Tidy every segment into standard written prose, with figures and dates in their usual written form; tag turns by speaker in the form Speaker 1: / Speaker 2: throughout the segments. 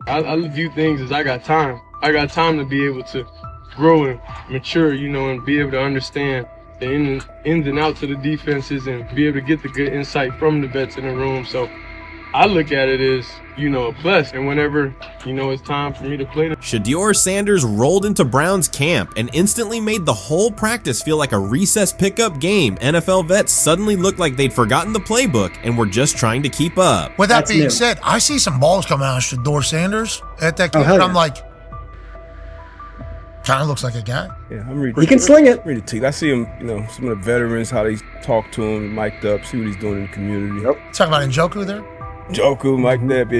Speaker 1: I view things as I got time. I got time to be able to grow and mature, and be able to understand the ins and outs of the defenses and be able to get the good insight from the vets in the room. So I look at it as, a plus. And whenever, it's time for me to play.
Speaker 2: Shedeur Sanders rolled into Browns camp and instantly made the whole practice feel like a recess pickup game. NFL vets suddenly looked like they'd forgotten the playbook and were just trying to keep up.
Speaker 3: With that being said, I see some balls coming out of Shedeur Sanders at that camp, and I'm like, kind of looks like a guy.
Speaker 4: Yeah, I'm reading.
Speaker 5: He can sling it.
Speaker 4: Read the team. I see him, some of the veterans, how they talk to him, mic'd up, see what he's doing in the community.
Speaker 5: Yep.
Speaker 3: Talking about Njoku there?
Speaker 4: Njoku, Mike Nebb.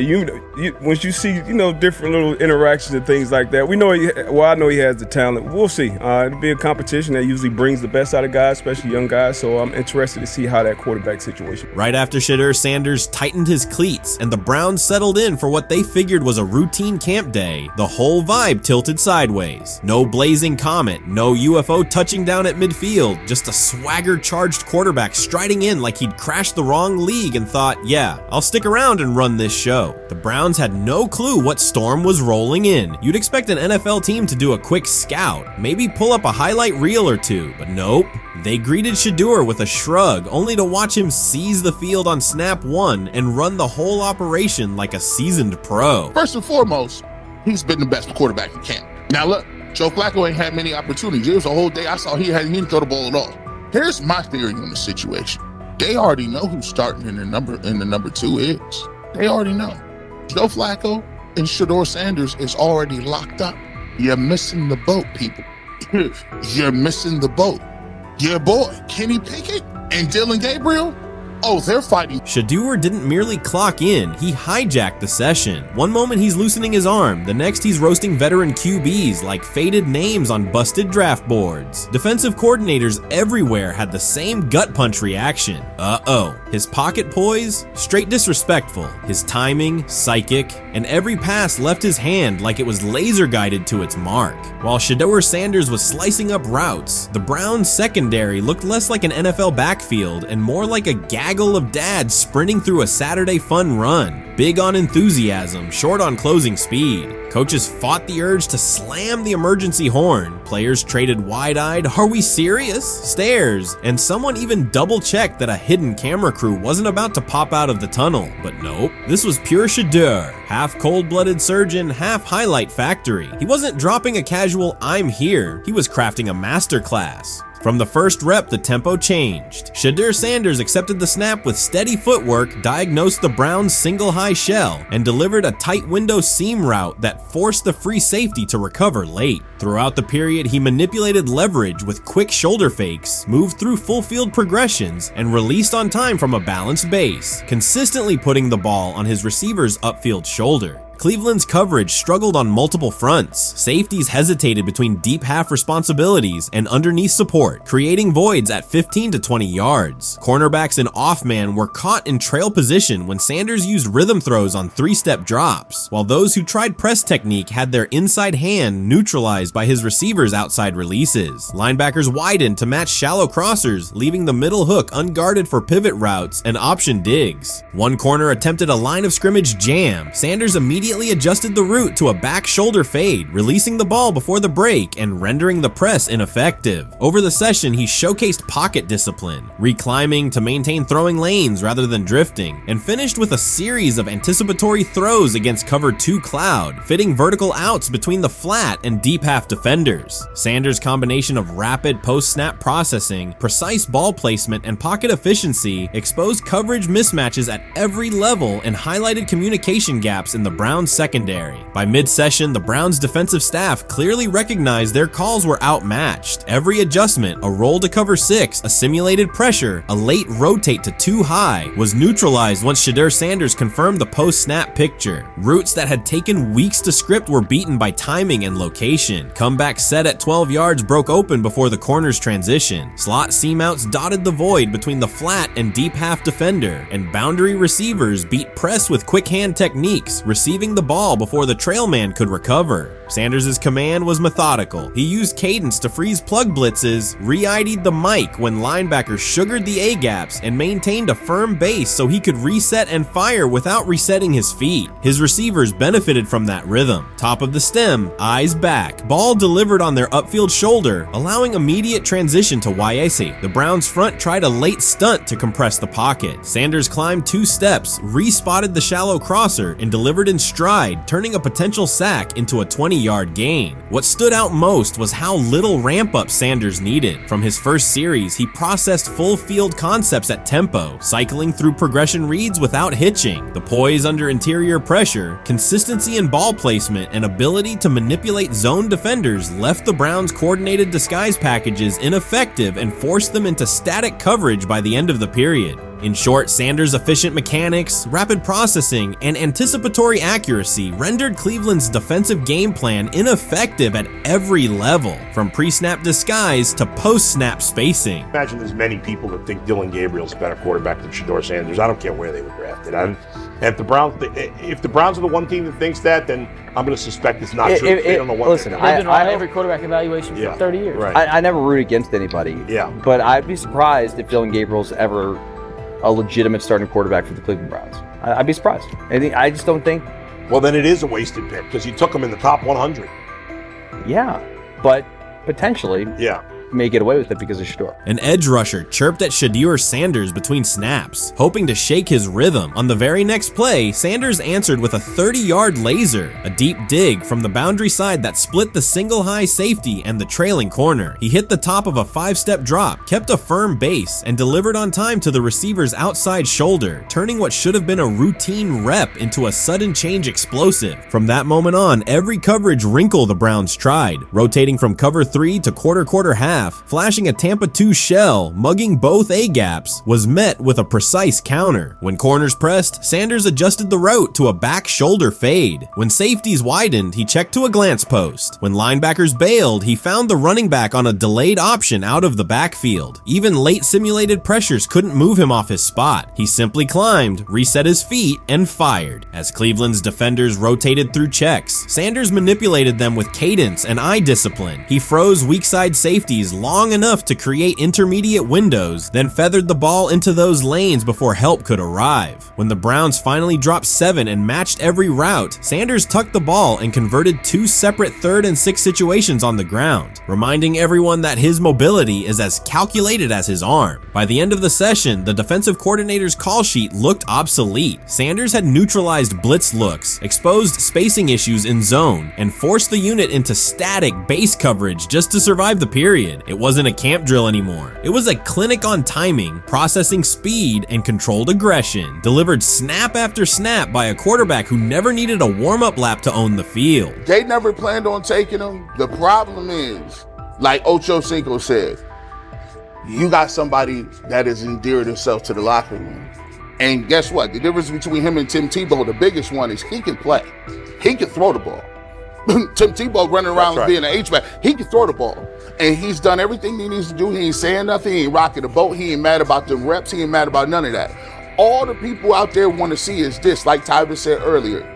Speaker 4: Yeah, once you see, different little interactions and things like that, I know he has the talent. We'll see. It'll be a competition that usually brings the best out of guys, especially young guys. So I'm interested to see how that quarterback situation.
Speaker 2: Right after Shedeur Sanders tightened his cleats and the Browns settled in for what they figured was a routine camp day, the whole vibe tilted sideways. No blazing comet, no UFO touching down at midfield, just a swagger-charged quarterback striding in like he'd crashed the wrong league and thought, yeah, I'll stick around and run this show. The Browns had no clue what storm was rolling in. You'd expect an NFL team to do a quick scout, maybe pull up a highlight reel or two, but nope. They greeted Shedeur with a shrug, only to watch him seize the field on snap one and run the whole operation like a seasoned pro.
Speaker 6: First and foremost, he's been the best quarterback in camp. Now look, Joe Flacco ain't had many opportunities. There was a whole day I saw he didn't throw the ball at all. Here's my theory on the situation. They already know who's starting in the number 2 is. They already know. Joe Flacco and Shedeur Sanders is already locked up. You're missing the boat, people. You're missing the boat. Your boy, Kenny Pickett and Dylan Gabriel, they're fighting.
Speaker 2: Shedeur didn't merely clock in, he hijacked the session. One moment he's loosening his arm, the next he's roasting veteran QBs like faded names on busted draft boards. Defensive coordinators everywhere had the same gut punch reaction. His pocket poise? Straight disrespectful. His timing? Psychic. And every pass left his hand like it was laser guided to its mark. While Shedeur Sanders was slicing up routes, the Browns secondary looked less like an NFL backfield and more like a gaggle of dads sprinting through a Saturday fun run. Big on enthusiasm, short on closing speed. Coaches fought the urge to slam the emergency horn. Players traded wide-eyed, "Are we serious?" stares, and someone even double-checked that a hidden camera crew wasn't about to pop out of the tunnel. But nope, this was pure Shedeur. Half cold-blooded surgeon, half highlight factory. He wasn't dropping a casual "I'm here," he was crafting a masterclass. From the first rep, the tempo changed. Shedeur Sanders accepted the snap with steady footwork, diagnosed the Browns' single high shell, and delivered a tight window seam route that forced the free safety to recover late. Throughout the period, he manipulated leverage with quick shoulder fakes, moved through full field progressions, and released on time from a balanced base, consistently putting the ball on his receiver's upfield shoulder. Cleveland's coverage struggled on multiple fronts. Safeties hesitated between deep half responsibilities and underneath support, creating voids at 15 to 20 yards. Cornerbacks and off-man were caught in trail position when Sanders used rhythm throws on 3-step drops, while those who tried press technique had their inside hand neutralized by his receivers' outside releases. Linebackers widened to match shallow crossers, leaving the middle hook unguarded for pivot routes and option digs. One corner attempted a line of scrimmage jam. Sanders immediately adjusted the route to a back shoulder fade, releasing the ball before the break and rendering the press ineffective. Over the session, he showcased pocket discipline, reclimbing to maintain throwing lanes rather than drifting, and finished with a series of anticipatory throws against cover 2 cloud, fitting vertical outs between the flat and deep half defenders. Sanders' combination of rapid post-snap processing, precise ball placement, and pocket efficiency exposed coverage mismatches at every level and highlighted communication gaps in the Browns secondary. By mid-session, the Browns defensive staff clearly recognized their calls were outmatched. Every adjustment, a roll to cover 6, a simulated pressure, a late rotate to 2 high, was neutralized once Shedeur Sanders confirmed the post-snap picture. Routes that had taken weeks to script were beaten by timing and location. Comeback set at 12 yards broke open before the corner's transition. Slot seam-outs dotted the void between the flat and deep half defender, and boundary receivers beat press with quick hand techniques, receiving rotating the ball before the trail man could recover. Sanders' command was methodical. He used cadence to freeze plug blitzes, re-ID'd the mic when linebackers sugared the A-gaps, and maintained a firm base so he could reset and fire without resetting his feet. His receivers benefited from that rhythm. Top of the stem, eyes back. Ball delivered on their upfield shoulder, allowing immediate transition to YAC. The Browns front tried a late stunt to compress the pocket. Sanders climbed 2 steps, re-spotted the shallow crosser, and delivered in stride, turning a potential sack into a 20-yard gain. What stood out most was how little ramp-up Sanders needed. From his first series, he processed full field concepts at tempo, cycling through progression reads without hitching. The poise under interior pressure, consistency in ball placement, and ability to manipulate zone defenders left the Browns' coordinated disguise packages ineffective and forced them into static coverage by the end of the period. In short, Sanders' efficient mechanics, rapid processing, and anticipatory accuracy rendered Cleveland's defensive game plan ineffective at every level, from pre-snap disguise to post-snap spacing.
Speaker 5: Imagine there's many people that think Dylan Gabriel's a better quarterback than Shedeur Sanders. I don't care where they were drafted. If the Browns are the one team that thinks that, then I'm going to suspect it's not true. They don't know what
Speaker 7: listen,
Speaker 5: they're
Speaker 7: they've
Speaker 5: doing.
Speaker 7: been on every quarterback evaluation for 30 years.
Speaker 5: Right.
Speaker 7: I never root against anybody.
Speaker 5: Yeah.
Speaker 7: But I'd be surprised if Dylan Gabriel's ever a legitimate starting quarterback for the Cleveland Browns. I'd be surprised. I just don't think.
Speaker 5: Well, then it is a wasted pick because you took him in the top 100.
Speaker 7: Yeah, but potentially.
Speaker 5: Yeah.
Speaker 7: May get away with it because of Shedeur.
Speaker 2: An edge rusher chirped at Shedeur Sanders between snaps, hoping to shake his rhythm. On the very next play, Sanders answered with a 30-yard laser, a deep dig from the boundary side that split the single high safety and the trailing corner. He hit the top of a 5-step drop, kept a firm base, and delivered on time to the receiver's outside shoulder, turning what should have been a routine rep into a sudden change explosive. From that moment on, every coverage wrinkle the Browns tried, rotating from cover 3 to quarter half, flashing a Tampa 2 shell, mugging both A-gaps, was met with a precise counter. When corners pressed, Sanders adjusted the route to a back shoulder fade. When safeties widened, he checked to a glance post. When linebackers bailed, he found the running back on a delayed option out of the backfield. Even late simulated pressures couldn't move him off his spot. He simply climbed, reset his feet, and fired. As Cleveland's defenders rotated through checks, Sanders manipulated them with cadence and eye discipline. He froze weak side safeties long enough to create intermediate windows, then feathered the ball into those lanes before help could arrive. When the Browns finally dropped 7 and matched every route, Sanders tucked the ball and converted 2 separate 3rd and 6 situations on the ground, reminding everyone that his mobility is as calculated as his arm. By the end of the session, the defensive coordinator's call sheet looked obsolete. Sanders had neutralized blitz looks, exposed spacing issues in zone, and forced the unit into static base coverage just to survive the period. It wasn't a camp drill anymore. It was a clinic on timing, processing speed, and controlled aggression, delivered snap after snap by a quarterback who never needed a warm-up lap to own the field.
Speaker 6: They never planned on taking him. The problem is, like Ocho Cinco said, you got somebody that has endeared himself to the locker room. And guess what? The difference between him and Tim Tebow, the biggest one, is he can play. He can throw the ball. Tim Tebow running around being an H-back. He can throw the ball. And he's done everything he needs to do. He ain't saying nothing. He ain't rocking the boat. He ain't mad about the reps. He ain't mad about none of that. All the people out there want to see is this, like Tyler said earlier.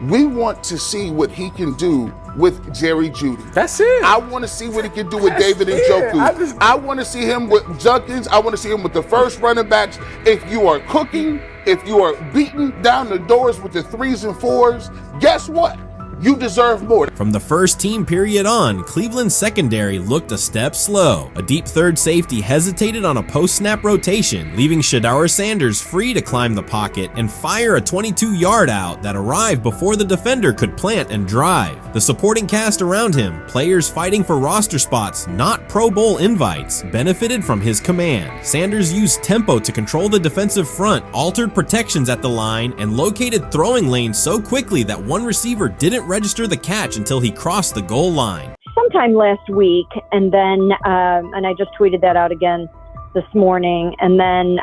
Speaker 6: We want to see what he can do with Jerry Jeudy.
Speaker 7: That's it.
Speaker 6: I want to see what he can do with David Njoku. I want to see him with Junkins. I want to see him with the first running backs. If you are cooking, if you are beating down the doors with the 3s and 4s, guess what? You deserve more.
Speaker 2: From the first team period on, Cleveland's secondary looked a step slow. A deep third safety hesitated on a post-snap rotation, leaving Shedeur Sanders free to climb the pocket and fire a 22-yard out that arrived before the defender could plant and drive. The supporting cast around him, players fighting for roster spots, not Pro Bowl invites, benefited from his command. Sanders used tempo to control the defensive front, altered protections at the line, and located throwing lanes so quickly that one receiver didn't register the catch until he crossed the goal line.
Speaker 8: Sometime last week, and then and I just tweeted that out again this morning, and then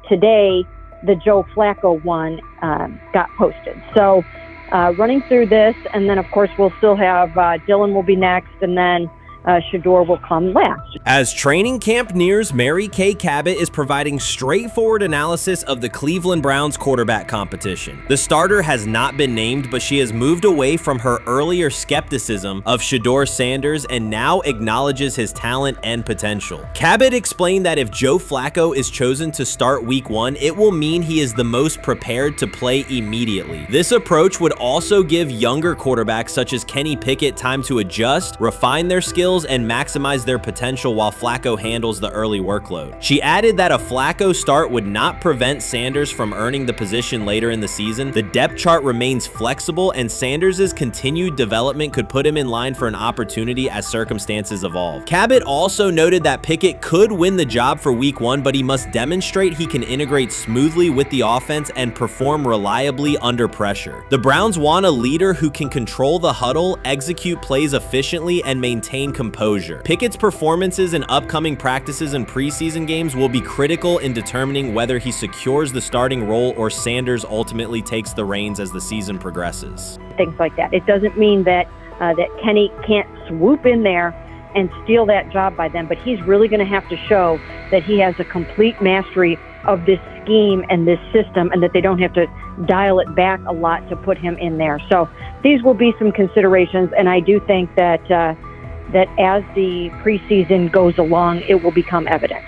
Speaker 8: today the Joe Flacco one got posted. So running through this, and then of course we'll still have Dylan will be next, and then Shedeur will come last.
Speaker 2: As training camp nears, Mary Kay Cabot is providing straightforward analysis of the Cleveland Browns quarterback competition. The starter has not been named, but she has moved away from her earlier skepticism of Shedeur Sanders and now acknowledges his talent and potential. Cabot explained that if Joe Flacco is chosen to start week 1, it will mean he is the most prepared to play immediately. This approach would also give younger quarterbacks such as Kenny Pickett time to adjust, refine their skills, and maximize their potential while Flacco handles the early workload. She added that a Flacco start would not prevent Sanders from earning the position later in the season. The depth chart remains flexible, and Sanders' continued development could put him in line for an opportunity as circumstances evolve. Cabot also noted that Pickett could win the job for week 1, but he must demonstrate he can integrate smoothly with the offense and perform reliably under pressure. The Browns want a leader who can control the huddle, execute plays efficiently, and maintain composure. Pickett's performances in upcoming practices and preseason games will be critical in determining whether he secures the starting role or Sanders ultimately takes the reins as the season progresses.
Speaker 8: Things like that. It doesn't mean that that Kenny can't swoop in there and steal that job by them, but he's really going to have to show that he has a complete mastery of this scheme and this system, and that they don't have to dial it back a lot to put him in there. So these will be some considerations, and I do think that that as the preseason goes along, it will become evident.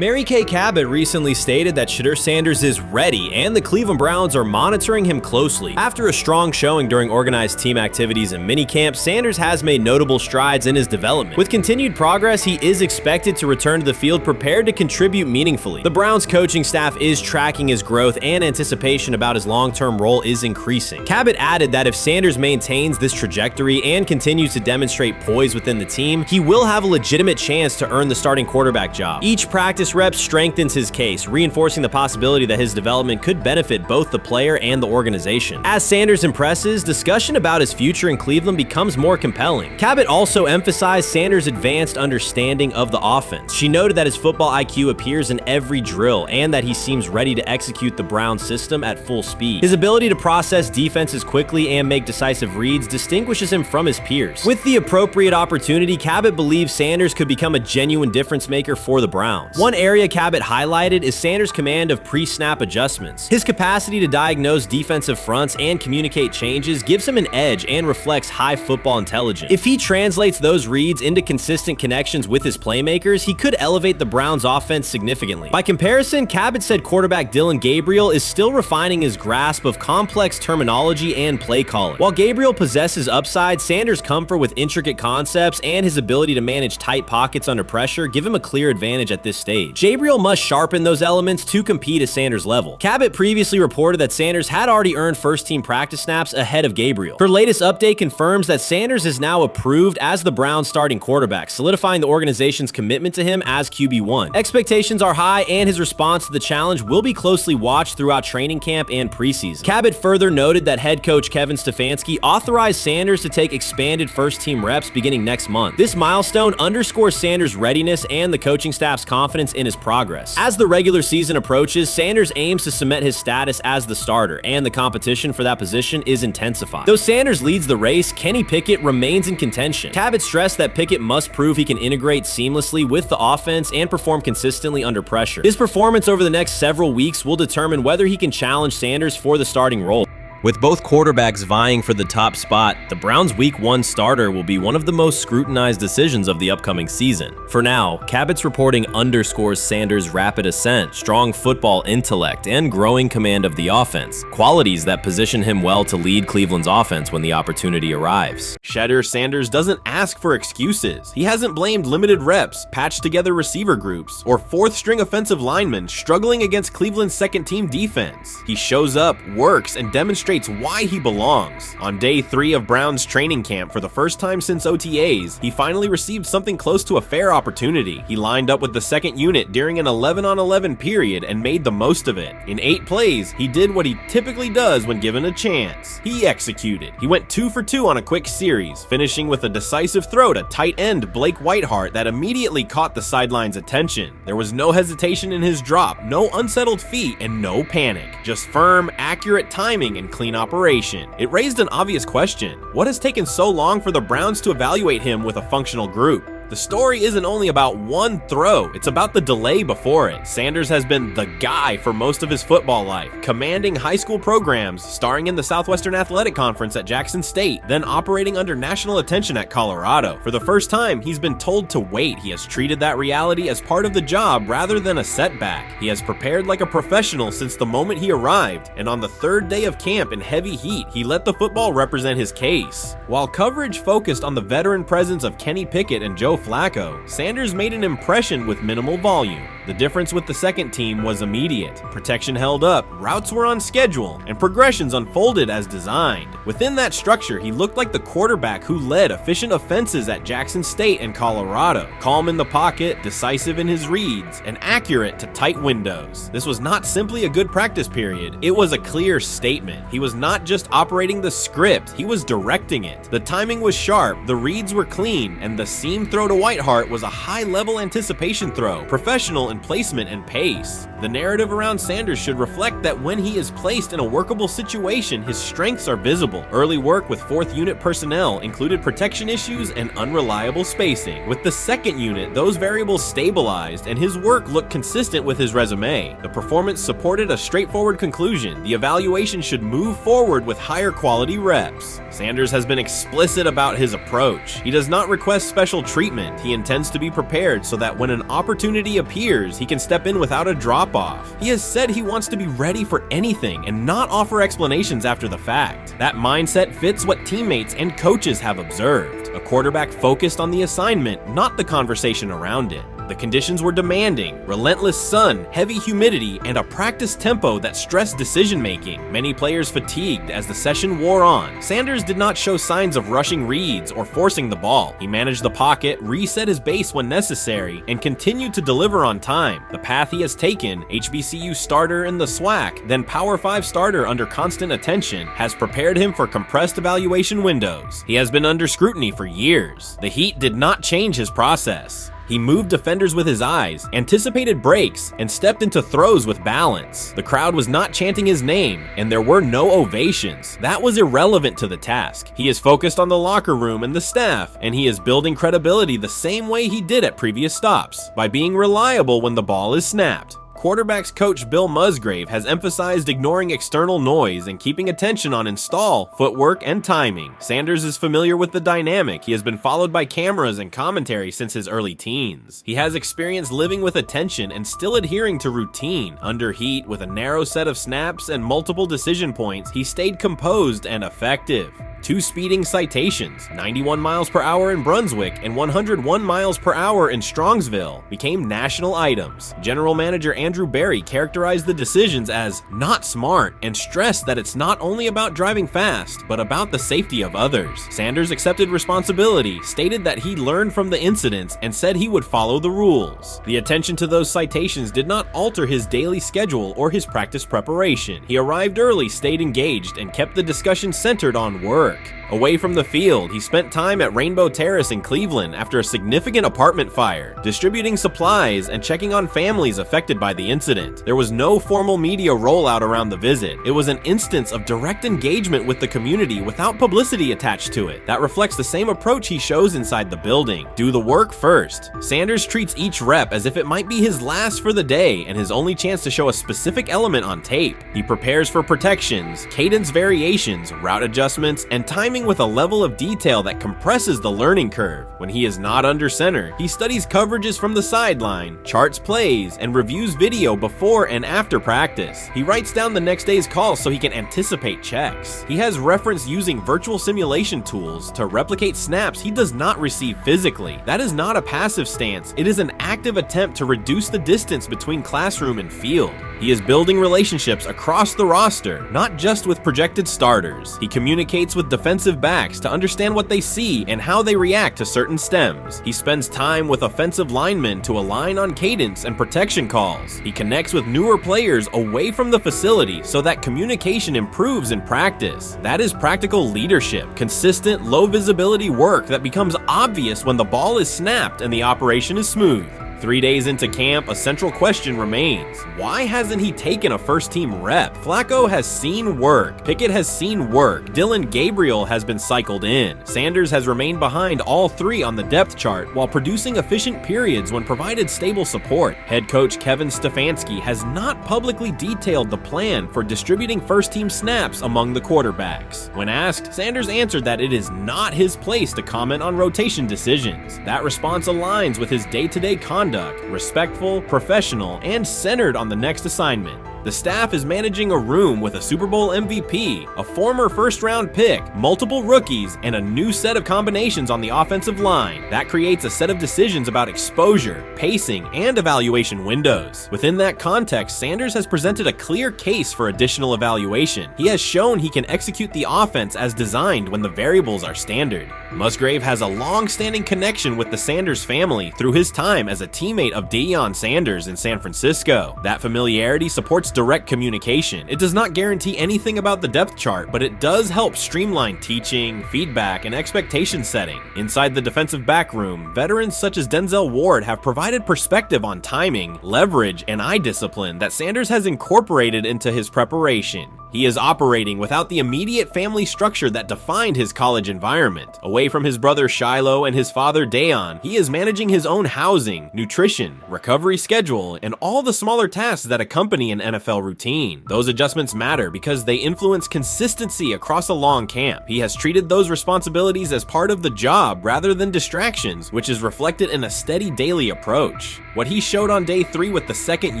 Speaker 2: Mary Kay Cabot recently stated that Shedeur Sanders is ready and the Cleveland Browns are monitoring him closely. After a strong showing during organized team activities and minicamp, Sanders has made notable strides in his development. With continued progress, he is expected to return to the field prepared to contribute meaningfully. The Browns coaching staff is tracking his growth, and anticipation about his long-term role is increasing. Cabot added that if Sanders maintains this trajectory and continues to demonstrate poise within the team, he will have a legitimate chance to earn the starting quarterback job. Each practice rep strengthens his case, reinforcing the possibility that his development could benefit both the player and the organization. As Sanders impresses, discussion about his future in Cleveland becomes more compelling. Cabot also emphasized Sanders' advanced understanding of the offense. She noted that his football IQ appears in every drill and that he seems ready to execute the Browns system at full speed. His ability to process defenses quickly and make decisive reads distinguishes him from his peers. With the appropriate opportunity, Cabot believes Sanders could become a genuine difference maker for the Browns. One area Cabot highlighted is Sanders' command of pre-snap adjustments. His capacity to diagnose defensive fronts and communicate changes gives him an edge and reflects high football intelligence. If he translates those reads into consistent connections with his playmakers, he could elevate the Browns' offense significantly. By comparison, Cabot said quarterback Dillon Gabriel is still refining his grasp of complex terminology and play calling. While Gabriel possesses upside, Sanders' comfort with intricate concepts and his ability to manage tight pockets under pressure give him a clear advantage at this stage. Gabriel must sharpen those elements to compete at Sanders' level. Cabot previously reported that Sanders had already earned first-team practice snaps ahead of Gabriel. Her latest update confirms that Sanders is now approved as the Browns' starting quarterback, solidifying the organization's commitment to him as QB1. Expectations are high, and his response to the challenge will be closely watched throughout training camp and preseason. Cabot further noted that head coach Kevin Stefanski authorized Sanders to take expanded first-team reps beginning next month. This milestone underscores Sanders' readiness and the coaching staff's confidence in his progress. As the regular season approaches, Sanders aims to cement his status as the starter, and the competition for that position is intensified. Though Sanders leads the race, Kenny Pickett remains in contention. Cabot stressed that Pickett must prove he can integrate seamlessly with the offense and perform consistently under pressure. His performance over the next several weeks will determine whether he can challenge Sanders for the starting role. With both quarterbacks vying for the top spot, the Browns' Week 1 starter will be one of the most scrutinized decisions of the upcoming season. For now, Cabot's reporting underscores Sanders' rapid ascent, strong football intellect, and growing command of the offense, qualities that position him well to lead Cleveland's offense when the opportunity arrives. Shedeur Sanders doesn't ask for excuses. He hasn't blamed limited reps, patched together receiver groups, or fourth-string offensive linemen struggling against Cleveland's second-team defense. He shows up, works, and demonstrates why he belongs. On day 3 of Browns training camp, for the first time since OTAs, he finally received something close to a fair opportunity. He lined up with the second unit during an 11-on-11 period and made the most of it. In 8 plays, he did what he typically does when given a chance. He executed. He went 2 for 2 on a quick series, finishing with a decisive throw to tight end Blake Whiteheart that immediately caught the sideline's attention. There was no hesitation in his drop, no unsettled feet, and no panic. Just firm, accurate timing and clean operation. It raised an obvious question. What has taken so long for the Browns to evaluate him with a functional group? The story isn't only about one throw, it's about the delay before it. Sanders has been the guy for most of his football life, commanding high school programs, starring in the Southwestern Athletic Conference at Jackson State, then operating under national attention at Colorado. For the first time, he's been told to wait. He has treated that reality as part of the job rather than a setback. He has prepared like a professional since the moment he arrived, and on the third day of camp in heavy heat, he let the football represent his case. While coverage focused on the veteran presence of Kenny Pickett and Joe Flacco, Sanders made an impression with minimal volume. The difference with the second team was immediate. Protection held up, routes were on schedule, and progressions unfolded as designed. Within that structure, he looked like the quarterback who led efficient offenses at Jackson State and Colorado. Calm in the pocket, decisive in his reads, and accurate to tight windows. This was not simply a good practice period, it was a clear statement. He was not just operating the script, he was directing it. The timing was sharp, the reads were clean, and the seam throw to Whiteheart was a high-level anticipation throw, professional in placement and pace. The narrative around Sanders should reflect that when he is placed in a workable situation, his strengths are visible. Early work with 4th unit personnel included protection issues and unreliable spacing. With the 2nd unit, those variables stabilized and his work looked consistent with his resume. The performance supported a straightforward conclusion. The evaluation should move forward with higher quality reps. Sanders has been explicit about his approach. He does not request special treatment. He intends to be prepared so that when an opportunity appears, he can step in without a drop-off. He has said he wants to be ready for anything and not offer explanations after the fact. That mindset fits what teammates and coaches have observed. A quarterback focused on the assignment, not the conversation around it. The conditions were demanding: relentless sun, heavy humidity, and a practice tempo that stressed decision-making. Many players fatigued as the session wore on. Sanders did not show signs of rushing reads or forcing the ball. He managed the pocket, reset his base when necessary, and continued to deliver on time. The path he has taken, HBCU starter in the SWAC, then Power 5 starter under constant attention, has prepared him for compressed evaluation windows. He has been under scrutiny for years. The heat did not change his process. He moved defenders with his eyes, anticipated breaks, and stepped into throws with balance. The crowd was not chanting his name, and there were no ovations. That was irrelevant to the task. He is focused on the locker room and the staff, and he is building credibility the same way he did at previous stops, by being reliable when the ball is snapped. Quarterbacks coach Bill Musgrave has emphasized ignoring external noise and keeping attention on install, footwork, and timing. Sanders is familiar with the dynamic. He has been followed by cameras and commentary since his early teens. He has experience living with attention and still adhering to routine. Under heat, with a narrow set of snaps and multiple decision points, he stayed composed and effective. 2 speeding citations, 91 miles per hour in Brunswick and 101 miles per hour in Strongsville, became national items. General Manager Andrew Berry characterized the decisions as not smart and stressed that it's not only about driving fast, but about the safety of others. Sanders accepted responsibility, stated that he learned from the incidents, and said he would follow the rules. The attention to those citations did not alter his daily schedule or his practice preparation. He arrived early, stayed engaged, and kept the discussion centered on work. Away from the field, he spent time at Rainbow Terrace in Cleveland after a significant apartment fire, distributing supplies and checking on families affected by the incident. There was no formal media rollout around the visit. It was an instance of direct engagement with the community without publicity attached to it. That reflects the same approach he shows inside the building. Do the work first. Sanders treats each rep as if it might be his last for the day and his only chance to show a specific element on tape. He prepares for protections, cadence variations, route adjustments, and timing with a level of detail that compresses the learning curve. When he is not under center, he studies coverages from the sideline, charts plays, and reviews video before and after practice. He writes down the next day's calls so he can anticipate checks. He has reference using virtual simulation tools to replicate snaps he does not receive physically. That is not a passive stance, it is an active attempt to reduce the distance between classroom and field. He is building relationships across the roster, not just with projected starters. He communicates with defensive backs to understand what they see and how they react to certain stems. He spends time with offensive linemen to align on cadence and protection calls. He connects with newer players away from the facility so that communication improves in practice. That is practical leadership, consistent, low visibility work that becomes obvious when the ball is snapped and the operation is smooth. 3 days into camp, a central question remains. Why hasn't he taken a first-team rep? Flacco has seen work. Pickett has seen work. Dillon Gabriel has been cycled in. Sanders has remained behind all three on the depth chart while producing efficient periods when provided stable support. Head coach Kevin Stefanski has not publicly detailed the plan for distributing first-team snaps among the quarterbacks. When asked, Sanders answered that it is not his place to comment on rotation decisions. That response aligns with his day-to-day conduct, respectful, professional, and centered on the next assignment. The staff is managing a room with a Super Bowl MVP, a former first-round pick, multiple rookies, and a new set of combinations on the offensive line. That creates a set of decisions about exposure, pacing, and evaluation windows. Within that context, Sanders has presented a clear case for additional evaluation. He has shown he can execute the offense as designed when the variables are standard. Musgrave has a long-standing connection with the Sanders family through his time as a teammate of Deion Sanders in San Francisco. That familiarity supports direct communication. It does not guarantee anything about the depth chart, but it does help streamline teaching, feedback, and expectation setting. Inside the defensive back room, veterans such as Denzel Ward have provided perspective on timing, leverage, and eye discipline that Sanders has incorporated into his preparation. He is operating without the immediate family structure that defined his college environment. Away from his brother Shiloh and his father Deion, he is managing his own housing, nutrition, recovery schedule, and all the smaller tasks that accompany an NFL routine. Those adjustments matter because they influence consistency across a long camp. He has treated those responsibilities as part of the job rather than distractions, which is reflected in a steady daily approach. What he showed on day 3 with the second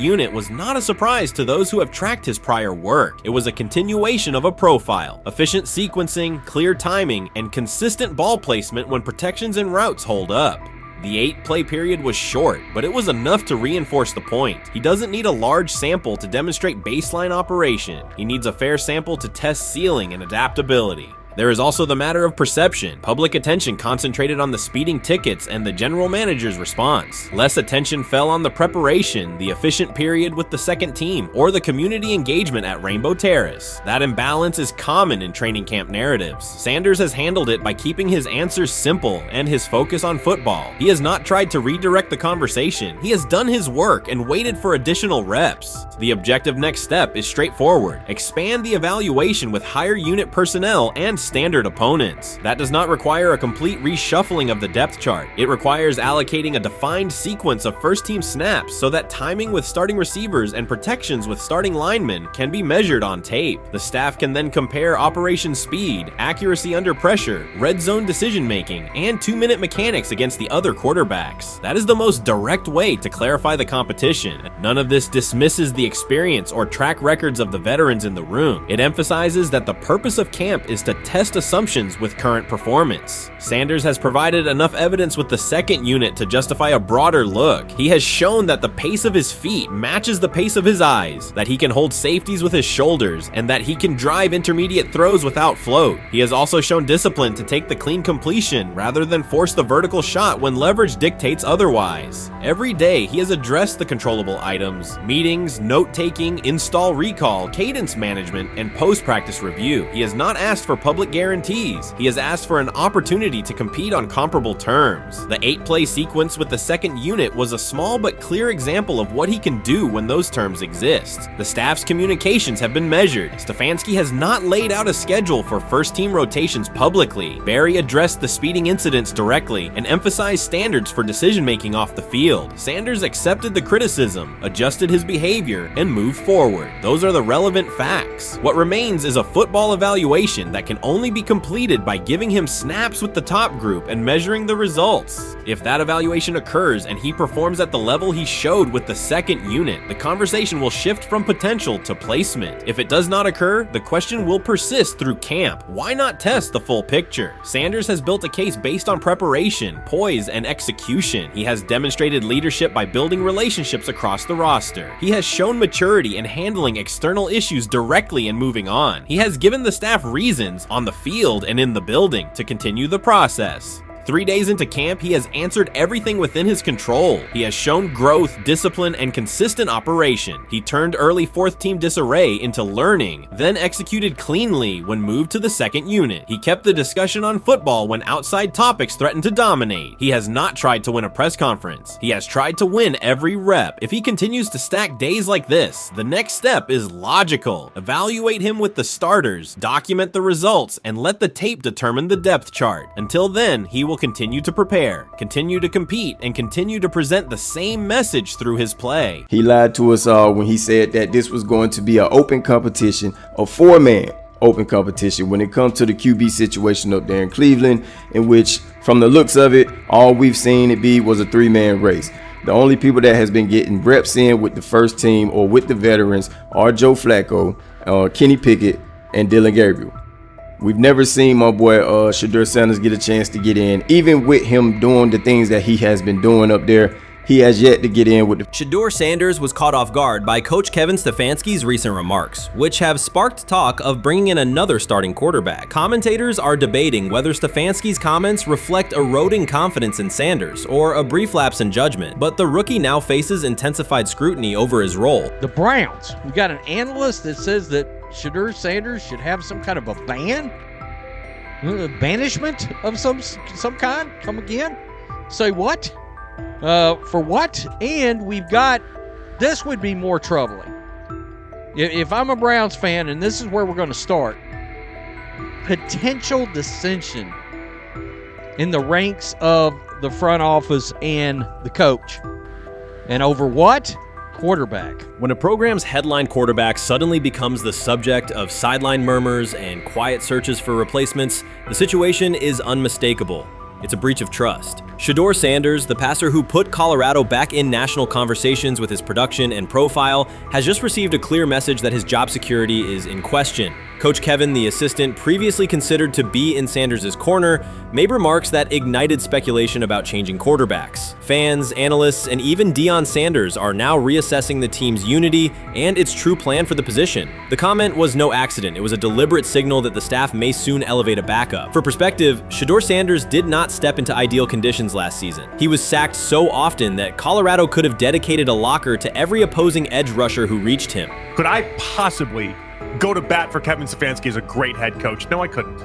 Speaker 2: unit was not a surprise to those who have tracked his prior work. It was a continuation of a profile: efficient sequencing, clear timing, and consistent ball placement when protections and routes hold up. The 8-play period was short, but it was enough to reinforce the point. He doesn't need a large sample to demonstrate baseline operation. He needs a fair sample to test ceiling and adaptability. There is also the matter of perception. Public attention concentrated on the speeding tickets and the general manager's response. Less attention fell on the preparation, the efficient period with the second team, or the community engagement at Rainbow Terrace. That imbalance is common in training camp narratives. Sanders has handled it by keeping his answers simple and his focus on football. He has not tried to redirect the conversation. He has done his work and waited for additional reps. The objective next step is straightforward: expand the evaluation with higher unit personnel and standard opponents. That does not require a complete reshuffling of the depth chart. It requires allocating a defined sequence of first-team snaps so that timing with starting receivers and protections with starting linemen can be measured on tape. The staff can then compare operation speed, accuracy under pressure, red zone decision-making, and 2-minute mechanics against the other quarterbacks. That is the most direct way to clarify the competition. None of this dismisses the experience or track records of the veterans in the room. It emphasizes that the purpose of camp is to test assumptions with current performance. Sanders has provided enough evidence with the second unit to justify a broader look. He has shown that the pace of his feet matches the pace of his eyes, that he can hold safeties with his shoulders, and that he can drive intermediate throws without float. He has also shown discipline to take the clean completion rather than force the vertical shot when leverage dictates otherwise. Every day, he has addressed the controllable items: meetings, note-taking, install recall, cadence management, and post-practice review. He has not asked for public guarantees. He has asked for an opportunity to compete on comparable terms. The 8-play sequence with the second unit was a small but clear example of what he can do when those terms exist. The staff's communications have been measured. Stefanski has not laid out a schedule for first-team rotations publicly. Barry addressed the speeding incidents directly and emphasized standards for decision-making off the field. Sanders accepted the criticism, adjusted his behavior, and moved forward. Those are the relevant facts. What remains is a football evaluation that can only be completed by giving him snaps with the top group and measuring the results. If that evaluation occurs and he performs at the level he showed with the second unit, the conversation will shift from potential to placement. If it does not occur, the question will persist through camp. Why not test the full picture? Sanders has built a case based on preparation, poise, and execution. He has demonstrated leadership by building relationships across the roster. He has shown maturity in handling external issues directly and moving on. He has given the staff reasons on the field and in the building to continue the process. 3 days into camp, he has answered everything within his control. He has shown growth, discipline, and consistent operation. He turned early fourth-team disarray into learning, then executed cleanly when moved to the second unit. He kept the discussion on football when outside topics threatened to dominate. He has not tried to win a press conference. He has tried to win every rep. If he continues to stack days like this, the next step is logical. Evaluate him with the starters, document the results, and let the tape determine the depth chart. Until then, he will continue to prepare, continue to compete, and continue to present the same message through his play.
Speaker 9: He lied to us all when he said that this was going to be an open competition, a four-man open competition when it comes to the QB situation up there in Cleveland, in which, from the looks of it, all we've seen it be was a three-man race. The only people that has been getting reps in with the first team or with the veterans are Joe Flacco, Kenny Pickett, and Dylan Gabriel. We've never seen my boy Shedeur Sanders get a chance to get in. Even with him doing the things that he has been doing up there, he has yet to get in with the...
Speaker 2: Shedeur Sanders was caught off guard by Coach Kevin Stefanski's recent remarks, which have sparked talk of bringing in another starting quarterback. Commentators are debating whether Stefanski's comments reflect eroding confidence in Sanders or a brief lapse in judgment, but the rookie now faces intensified scrutiny over his role.
Speaker 10: The Browns, we got an analyst that says that Shedeur Sanders should have some kind of a ban? Banishment of some kind? Come again? Say what? For what? And we've got, this would be more troubling. If I'm a Browns fan, and this is where we're going to start, potential dissension in the ranks of the front office and the coach. And over what? Quarterback.
Speaker 2: When a program's headline quarterback suddenly becomes the subject of sideline murmurs and quiet searches for replacements, the situation is unmistakable. It's a breach of trust. Shedeur Sanders, the passer who put Colorado back in national conversations with his production and profile, has just received a clear message that his job security is in question. Coach Kevin, the assistant previously considered to be in Sanders' corner, made remarks that ignited speculation about changing quarterbacks. Fans, analysts, and even Deion Sanders are now reassessing the team's unity and its true plan for the position. The comment was no accident. It was a deliberate signal that the staff may soon elevate a backup. For perspective, Shedeur Sanders did not step into ideal conditions last season. He was sacked so often that Colorado could have dedicated a locker to every opposing edge rusher who reached him.
Speaker 11: Could I possibly go to bat for Kevin Stefanski as a great head coach? No, I couldn't.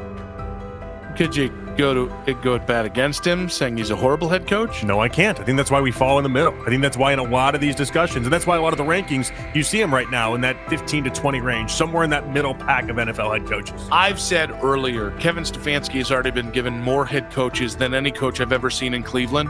Speaker 12: Could you go at bat against him, saying he's a horrible head coach?
Speaker 11: No, I can't. I think that's why we fall in the middle. I think that's why in a lot of these discussions, and that's why a lot of the rankings, you see him right now in that 15 to 20 range, somewhere in that middle pack of NFL head coaches.
Speaker 12: I've said earlier, Kevin Stefanski has already been given more head coaches than any coach I've ever seen in Cleveland.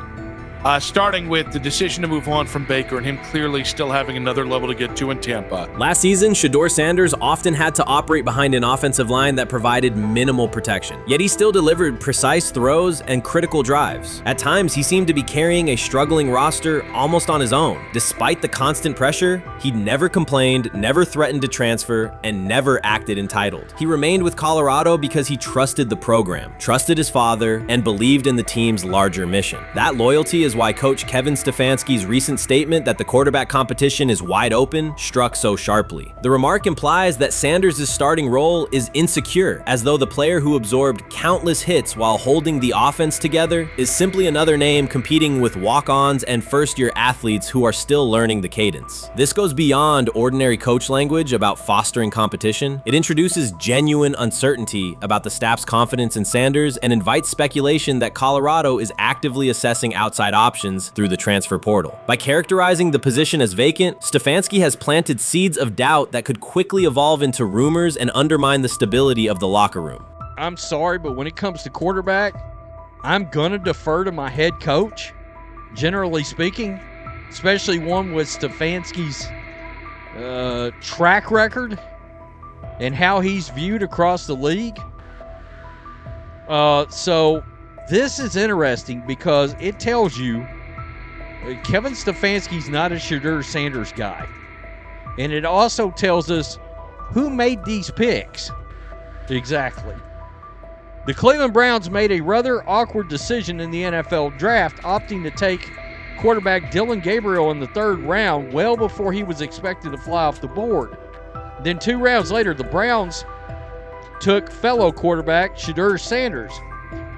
Speaker 12: Starting with the decision to move on from Baker and him clearly still having another level to get to in Tampa.
Speaker 2: Last season, Shedeur Sanders often had to operate behind an offensive line that provided minimal protection, yet he still delivered precise throws and critical drives. At times, he seemed to be carrying a struggling roster almost on his own. Despite the constant pressure, he never complained, never threatened to transfer, and never acted entitled. He remained with Colorado because he trusted the program, trusted his father, and believed in the team's larger mission. That loyalty is why Coach Kevin Stefanski's recent statement that the quarterback competition is wide open struck so sharply. The remark implies that Sanders' starting role is insecure, as though the player who absorbed countless hits while holding the offense together is simply another name competing with walk-ons and first-year athletes who are still learning the cadence. This goes beyond ordinary coach language about fostering competition. It introduces genuine uncertainty about the staff's confidence in Sanders and invites speculation that Colorado is actively assessing outside options through the transfer portal. By characterizing the position as vacant, Stefanski has planted seeds of doubt that could quickly evolve into rumors and undermine the stability of the locker room.
Speaker 10: I'm sorry, but when it comes to quarterback, I'm going to defer to my head coach, generally speaking, especially one with Stefanski's track record and how he's viewed across the league. So this is interesting because it tells you Kevin Stefanski's not a Shedeur Sanders guy. And it also tells us who made these picks. Exactly. The Cleveland Browns made a rather awkward decision in the NFL draft, opting to take quarterback Dylan Gabriel in the third round well before he was expected to fly off the board. Then 2 rounds later, the Browns took fellow quarterback Shedeur Sanders.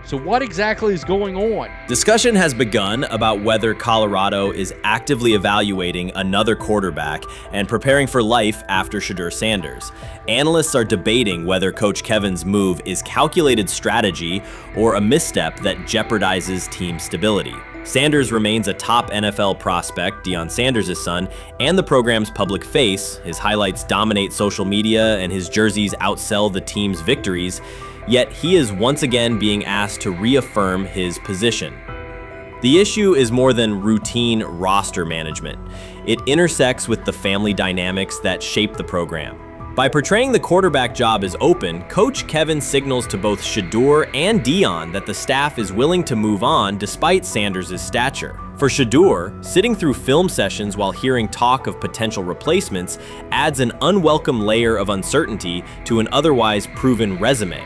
Speaker 10: So what exactly is going on?
Speaker 2: Discussion has begun about whether Colorado is actively evaluating another quarterback and preparing for life after Shedeur Sanders. Analysts are debating whether Coach Kevin's move is calculated strategy or a misstep that jeopardizes team stability. Sanders remains a top NFL prospect, Deion Sanders' son, and the program's public face. His highlights dominate social media and his jerseys outsell the team's victories, yet he is once again being asked to reaffirm his position. The issue is more than routine roster management. It intersects with the family dynamics that shape the program. By portraying the quarterback job as open, Coach Kevin signals to both Shedeur and Deion that the staff is willing to move on despite Sanders' stature. For Shedeur, sitting through film sessions while hearing talk of potential replacements adds an unwelcome layer of uncertainty to an otherwise proven resume.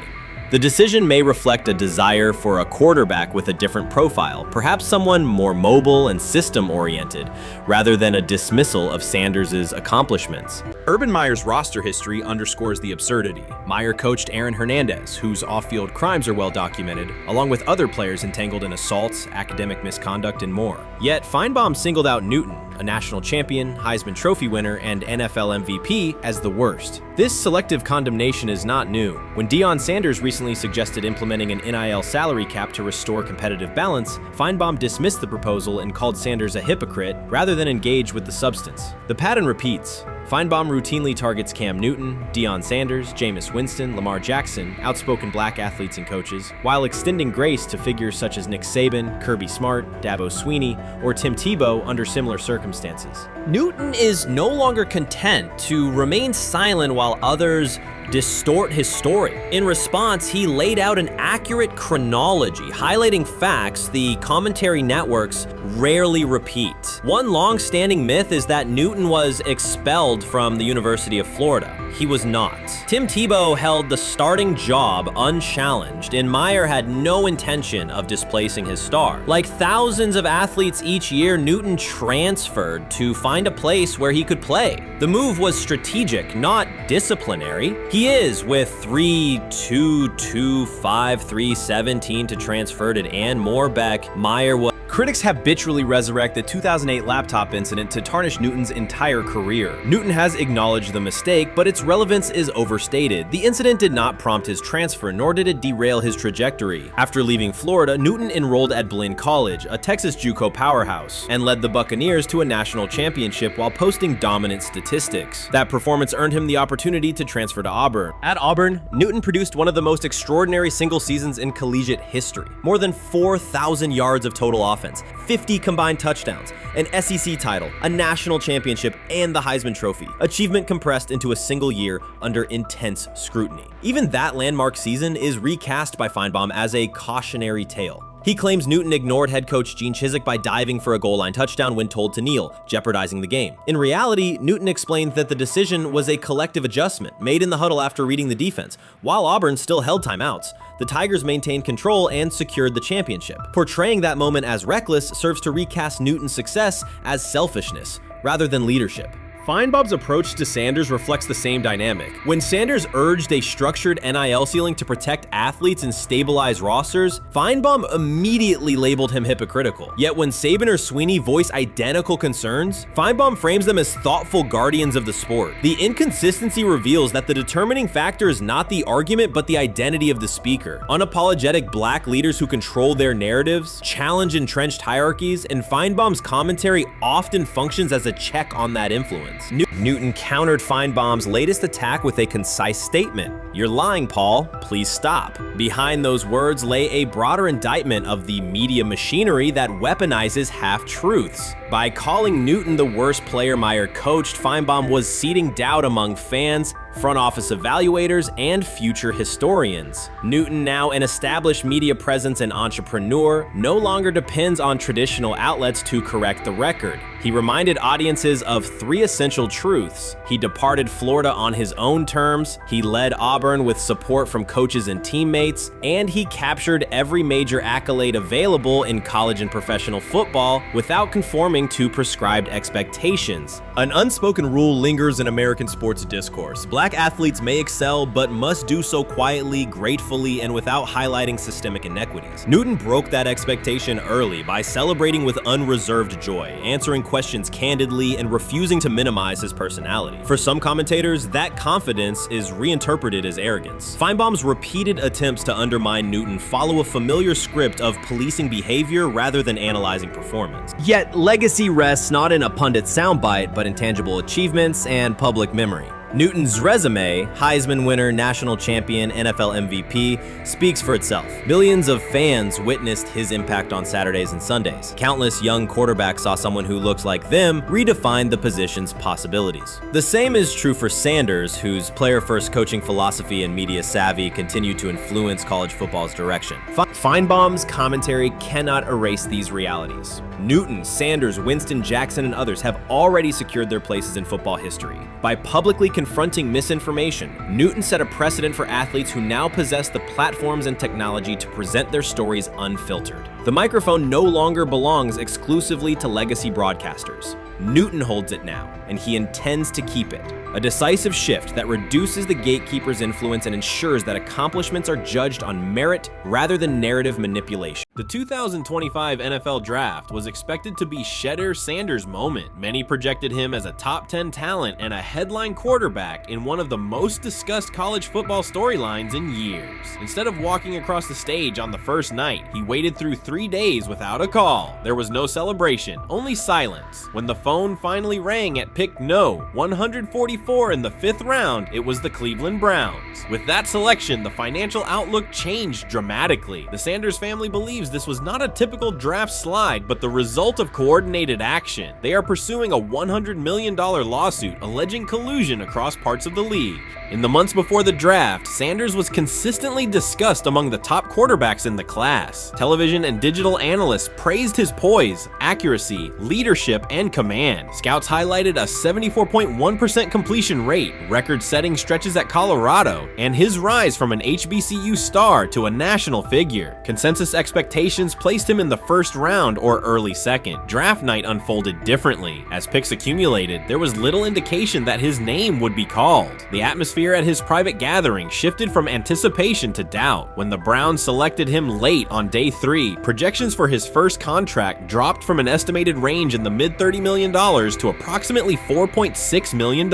Speaker 2: The decision may reflect a desire for a quarterback with a different profile, perhaps someone more mobile and system-oriented, rather than a dismissal of Sanders' accomplishments. Urban Meyer's roster history underscores the absurdity. Meyer coached Aaron Hernandez, whose off-field crimes are well documented, along with other players entangled in assaults, academic misconduct, and more. Yet Feinbaum singled out Newton, a national champion, Heisman Trophy winner, and NFL MVP, as the worst. This selective condemnation is not new. When Deion Sanders recently suggested implementing an NIL salary cap to restore competitive balance, Feinbaum dismissed the proposal and called Sanders a hypocrite rather than engage with the substance. The pattern repeats. Feinbaum routinely targets Cam Newton, Deion Sanders, Jameis Winston, Lamar Jackson, outspoken black athletes and coaches, while extending grace to figures such as Nick Saban, Kirby Smart, Dabo Swinney, or Tim Tebow under similar circumstances. Newton is no longer content to remain silent while others distort his story. In response, he laid out an accurate chronology, highlighting facts the commentary networks rarely repeat. One long-standing myth is that Newton was expelled from the University of Florida. He was not. Tim Tebow held the starting job unchallenged, and Meyer had no intention of displacing his star. Like thousands of athletes each year, Newton transferred to find a place where he could play. The move was strategic, not disciplinary. He is with 3-2-2-5-3-17 to transfer to and Moorbeck. Meyer was. Critics habitually resurrect the 2008 laptop incident to tarnish Newton's entire career. Newton has acknowledged the mistake, but its relevance is overstated. The incident did not prompt his transfer, nor did it derail his trajectory. After leaving Florida, Newton enrolled at Blinn College, a Texas JUCO powerhouse, and led the Buccaneers to a national championship while posting dominant statistics. That performance earned him the opportunity to transfer to Auburn. At Auburn, Newton produced one of the most extraordinary single seasons in collegiate history. More than 4,000 yards of total offense, 50 combined touchdowns, an SEC title, a national championship, and the Heisman Trophy. Achievement compressed into a single year under intense scrutiny. Even that landmark season is recast by Feinbaum as a cautionary tale. He claims Newton ignored head coach Gene Chizik by diving for a goal line touchdown when told to kneel, jeopardizing the game. In reality, Newton explained that the decision was a collective adjustment made in the huddle after reading the defense, while Auburn still held timeouts. The Tigers maintained control and secured the championship. Portraying that moment as reckless serves to recast Newton's success as selfishness rather than leadership. Feinbaum's approach to Sanders reflects the same dynamic. When Sanders urged a structured NIL ceiling to protect athletes and stabilize rosters, Feinbaum immediately labeled him hypocritical. Yet when Saban or Swinney voice identical concerns, Feinbaum frames them as thoughtful guardians of the sport. The inconsistency reveals that the determining factor is not the argument but the identity of the speaker. Unapologetic black leaders who control their narratives, challenge entrenched hierarchies, and Feinbaum's commentary often functions as a check on that influence. Newton countered Feinbaum's latest attack with a concise statement. "You're lying, Paul. Please stop." Behind those words lay a broader indictment of the media machinery that weaponizes half-truths. By calling Newton the worst player Meyer coached, Feinbaum was seeding doubt among fans, front office evaluators, and future historians. Newton, now an established media presence and entrepreneur, no longer depends on traditional outlets to correct the record. He reminded audiences of three essential truths. He departed Florida on his own terms, he led Auburn with support from coaches and teammates, and he captured every major accolade available in college and professional football without conforming to prescribed expectations. An unspoken rule lingers in American sports discourse. black athletes may excel, but must do so quietly, gratefully, and without highlighting systemic inequities. Newton broke that expectation early by celebrating with unreserved joy, answering questions candidly, and refusing to minimize his personality. For some commentators, that confidence is reinterpreted as arrogance. Feinbaum's repeated attempts to undermine Newton follow a familiar script of policing behavior rather than analyzing performance. Yet, legacy rests not in a pundit's soundbite, but in tangible achievements and public memory. Newton's resume, Heisman winner, national champion, NFL MVP, speaks for itself. Millions of fans witnessed his impact on Saturdays and Sundays. Countless young quarterbacks saw someone who looked like them redefine the position's possibilities. The same is true for Sanders, whose player-first coaching philosophy and media savvy continue to influence college football's direction. Feinbaum's commentary cannot erase these realities. Newton, Sanders, Winston, Jackson, and others have already secured their places in football history. By publicly confronting misinformation, Newton set a precedent for athletes who now possess the platforms and technology to present their stories unfiltered. The microphone no longer belongs exclusively to legacy broadcasters. Newton holds it now, and he intends to keep it. A decisive shift that reduces the gatekeeper's influence and ensures that accomplishments are judged on merit rather than narrative manipulation. The 2025 NFL Draft was expected to be Shedeur Sanders' moment. Many projected him as a top 10 talent and a headline quarterback in one of the most discussed college football storylines in years. Instead of walking across the stage on the first night, he waited through 3 days without a call. There was no celebration, only silence. When the phone finally rang at pick no. 144 in the 5th round, it was the Cleveland Browns. With that selection, the financial outlook changed dramatically. The Sanders family believes this was not a typical draft slide, but the result of coordinated action. They are pursuing a $100 million lawsuit alleging collusion across parts of the league. In the months before the draft, Sanders was consistently discussed among the top quarterbacks in the class. Television and digital analysts praised his poise, accuracy, leadership, and command. Scouts highlighted a 74.1% completion rate, record-setting stretches at Colorado, and his rise from an HBCU star to a national figure. Consensus expectations placed him in the first round or early second. Draft night unfolded differently. As picks accumulated, there was little indication that his name would be called. The atmosphere at his private gathering shifted from anticipation to doubt. When the Browns selected him late on day 3, projections for his first contract dropped from an estimated range in the mid-$30 million to approximately $4.6 million,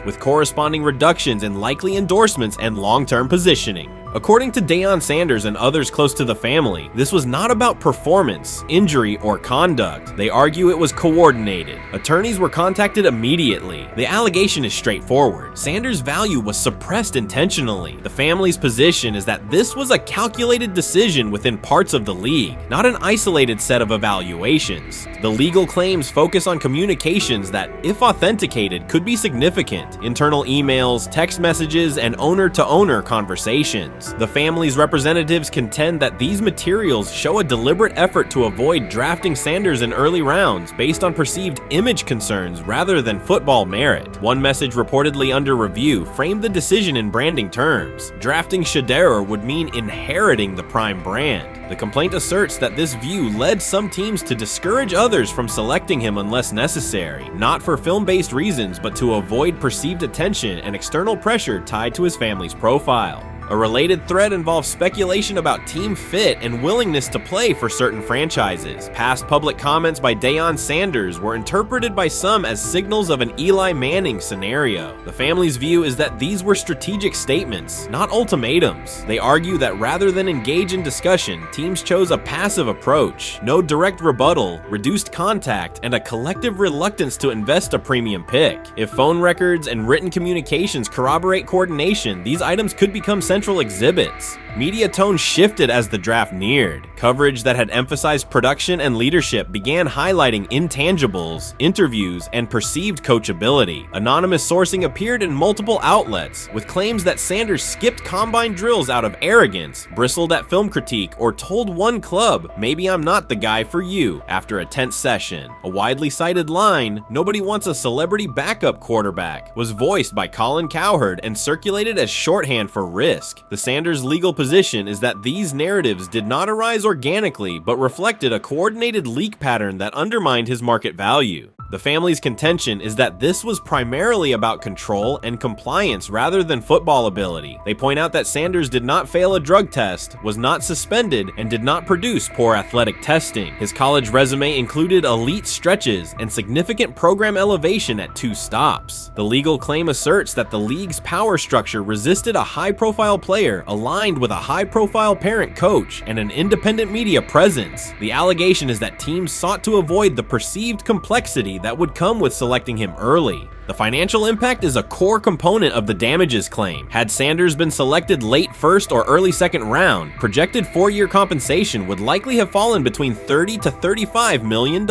Speaker 2: with corresponding reductions in likely endorsements and long-term positioning. According to Deion Sanders and others close to the family, this was not about performance, injury, or conduct. They argue it was coordinated. Attorneys were contacted immediately. The allegation is straightforward. Sanders' value was suppressed intentionally. The family's position is that this was a calculated decision within parts of the league, not an isolated set of evaluations. The legal claims focus on communications that, if authenticated, could be significant. Internal emails, text messages, and owner-to-owner conversations. The family's representatives contend that these materials show a deliberate effort to avoid drafting Sanders in early rounds based on perceived image concerns rather than football merit. One message reportedly under review framed the decision in branding terms. Drafting Shedeur would mean inheriting the Prime brand. The complaint asserts that this view led some teams to discourage others from selecting him unless necessary, not for film-based reasons, but to avoid perceived attention and external pressure tied to his family's profile. A related thread involves speculation about team fit and willingness to play for certain franchises. Past public comments by Deion Sanders were interpreted by some as signals of an Eli Manning scenario. The family's view is that these were strategic statements, not ultimatums. They argue that rather than engage in discussion, teams chose a passive approach, no direct rebuttal, reduced contact, and a collective reluctance to invest a premium pick. If phone records and written communications corroborate coordination, these items could become central exhibits. Media tone shifted as the draft neared. Coverage that had emphasized production and leadership began highlighting intangibles, interviews, and perceived coachability. Anonymous sourcing appeared in multiple outlets, with claims that Sanders skipped combine drills out of arrogance, bristled at film critique, or told one club, "Maybe I'm not the guy for you," after a tense session. A widely cited line, "Nobody wants a celebrity backup quarterback," was voiced by Colin Cowherd and circulated as shorthand for risk. The Sanders legal position is that these narratives did not arise organically, but reflected a coordinated leak pattern that undermined his market value. The family's contention is that this was primarily about control and compliance rather than football ability. They point out that Sanders did not fail a drug test, was not suspended, and did not produce poor athletic testing. His college resume included elite stretches and significant program elevation at 2 stops. The legal claim asserts that the league's power structure resisted a high-profile player aligned with a high-profile parent coach and an independent media presence. The allegation is that teams sought to avoid the perceived complexity that would come with selecting him early. The financial impact is a core component of the damages claim. Had Sanders been selected late first or early second round, projected 4-year compensation would likely have fallen between $30 to $35 million,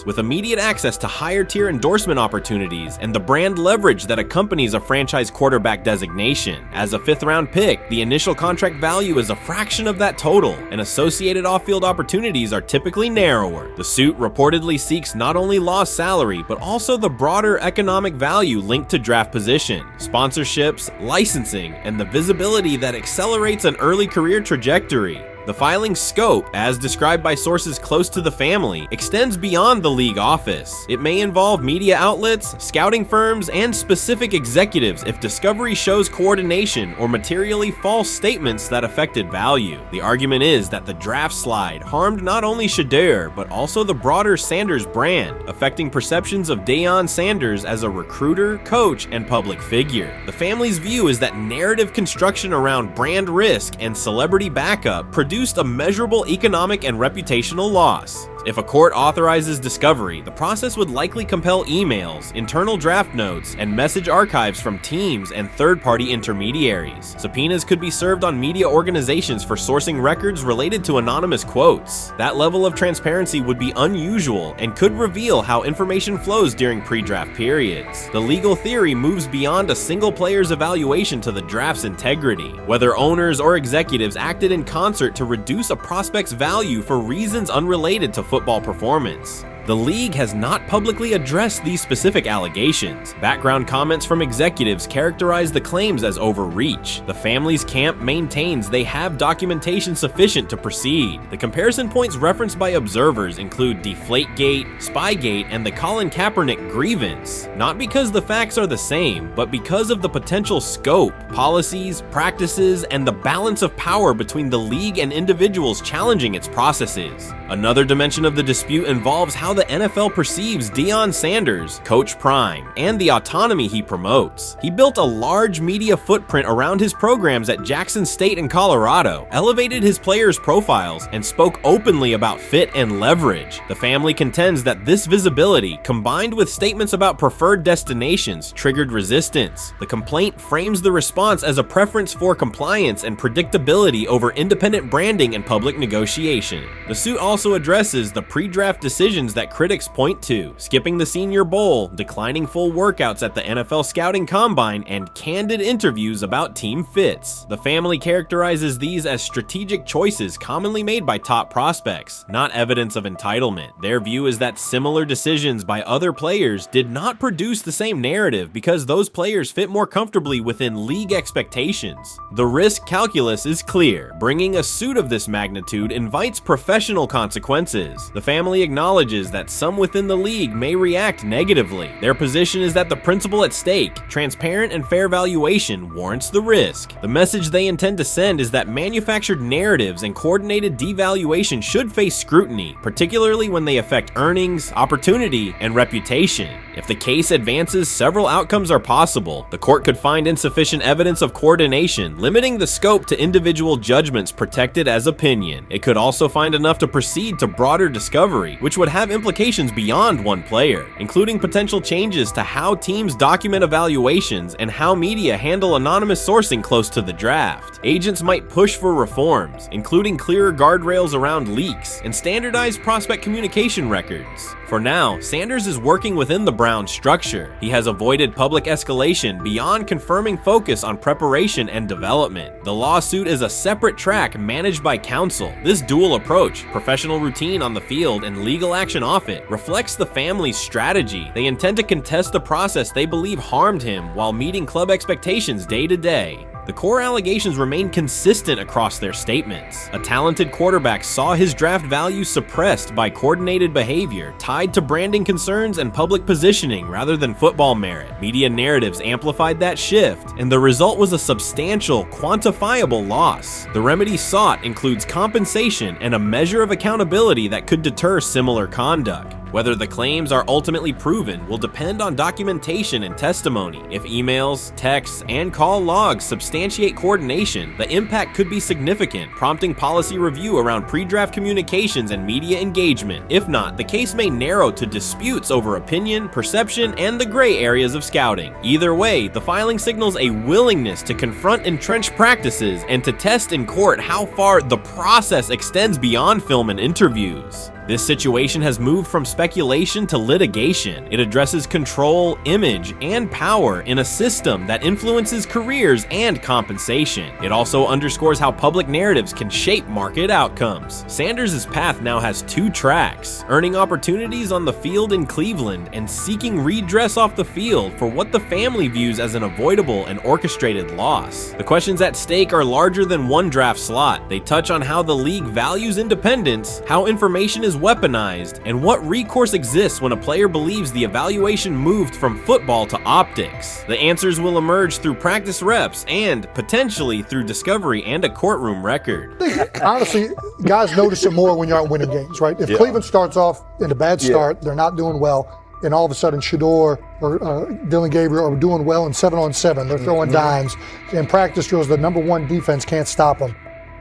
Speaker 2: with immediate access to higher tier endorsement opportunities and the brand leverage that accompanies a franchise quarterback designation. As a 5th round pick, the initial contract value is a fraction of that total, and associated off-field opportunities are typically narrower. The suit reportedly seeks not only lost salary, but also the broader economic value linked to draft position, sponsorships, licensing, and the visibility that accelerates an early career trajectory. The filing's scope, as described by sources close to the family, extends beyond the league office. It may involve media outlets, scouting firms, and specific executives if discovery shows coordination or materially false statements that affected value. The argument is that the draft slide harmed not only Shedeur, but also the broader Sanders brand, affecting perceptions of Deion Sanders as a recruiter, coach, and public figure. The family's view is that narrative construction around brand risk and celebrity backup produced a measurable economic and reputational loss. If a court authorizes discovery, the process would likely compel emails, internal draft notes, and message archives from teams and third-party intermediaries. Subpoenas could be served on media organizations for sourcing records related to anonymous quotes. That level of transparency would be unusual and could reveal how information flows during pre-draft periods. The legal theory moves beyond a single player's evaluation to the draft's integrity, whether owners or executives acted in concert to reduce a prospect's value for reasons unrelated to football performance. The league has not publicly addressed these specific allegations. Background comments from executives characterize the claims as overreach. The family's camp maintains they have documentation sufficient to proceed. The comparison points referenced by observers include Deflategate, Spygate, and the Colin Kaepernick grievance, not because the facts are the same, but because of the potential scope, policies, practices, and the balance of power between the league and individuals challenging its processes. Another dimension of the dispute involves how the NFL perceives Deion Sanders, Coach Prime, and the autonomy he promotes. He built a large media footprint around his programs at Jackson State and Colorado, elevated his players' profiles, and spoke openly about fit and leverage. The family contends that this visibility, combined with statements about preferred destinations, triggered resistance. The complaint frames the response as a preference for compliance and predictability over independent branding and public negotiation. The suit also addresses the pre-draft decisions that critics point to: skipping the Senior Bowl, declining full workouts at the NFL Scouting Combine, and candid interviews about team fits. The family characterizes these as strategic choices commonly made by top prospects, not evidence of entitlement. Their view is that similar decisions by other players did not produce the same narrative because those players fit more comfortably within league expectations. The risk calculus is clear. Bringing a suit of this magnitude invites professional consequences. The family acknowledges that some within the league may react negatively. Their position is that the principle at stake, transparent and fair valuation, warrants the risk. The message they intend to send is that manufactured narratives and coordinated devaluation should face scrutiny, particularly when they affect earnings, opportunity, and reputation. If the case advances, several outcomes are possible. The court could find insufficient evidence of coordination, limiting the scope to individual judgments protected as opinion. It could also find enough to proceed to broader discovery, which would have implications beyond one player, including potential changes to how teams document evaluations and how media handle anonymous sourcing close to the draft. Agents might push for reforms, including clearer guardrails around leaks and standardized prospect communication records. For now, Sanders is working within the Browns structure. He has avoided public escalation beyond confirming focus on preparation and development. The lawsuit is a separate track managed by counsel. This dual approach, professional routine on the field and legal action off it, reflects the family's strategy. They intend to contest the process they believe harmed him while meeting club expectations day to day. The core allegations remain consistent across their statements. A talented quarterback saw his draft value suppressed by coordinated behavior tied to branding concerns and public positioning rather than football merit. Media narratives amplified that shift, and the result was a substantial, quantifiable loss. The remedy sought includes compensation and a measure of accountability that could deter similar conduct. Whether the claims are ultimately proven will depend on documentation and testimony. If emails, texts, and call logs substantiate coordination, the impact could be significant, prompting policy review around pre-draft communications and media engagement. If not, the case may narrow to disputes over opinion, perception, and the gray areas of scouting. Either way, the filing signals a willingness to confront entrenched practices and to test in court how far the process extends beyond film and interviews. This situation has moved from speculation to litigation. It addresses control, image, and power in a system that influences careers and compensation. It also underscores how public narratives can shape market outcomes. Sanders' path now has two tracks: earning opportunities on the field in Cleveland and seeking redress off the field for what the family views as an avoidable and orchestrated loss. The questions at stake are larger than one draft slot. They touch on how the league values independence, how information is weaponized, and what recourse exists when a player believes the evaluation moved from football to optics. The answers will emerge through practice reps and, potentially, through discovery and a courtroom record.
Speaker 3: Honestly, guys notice it more when you're out winning games, right? If Cleveland starts off in a bad start, they're not doing well, and all of a sudden Shedeur or Dillon Gabriel are doing well in 7-on-7, they're throwing dimes, and practice drills, the number one defense can't stop them.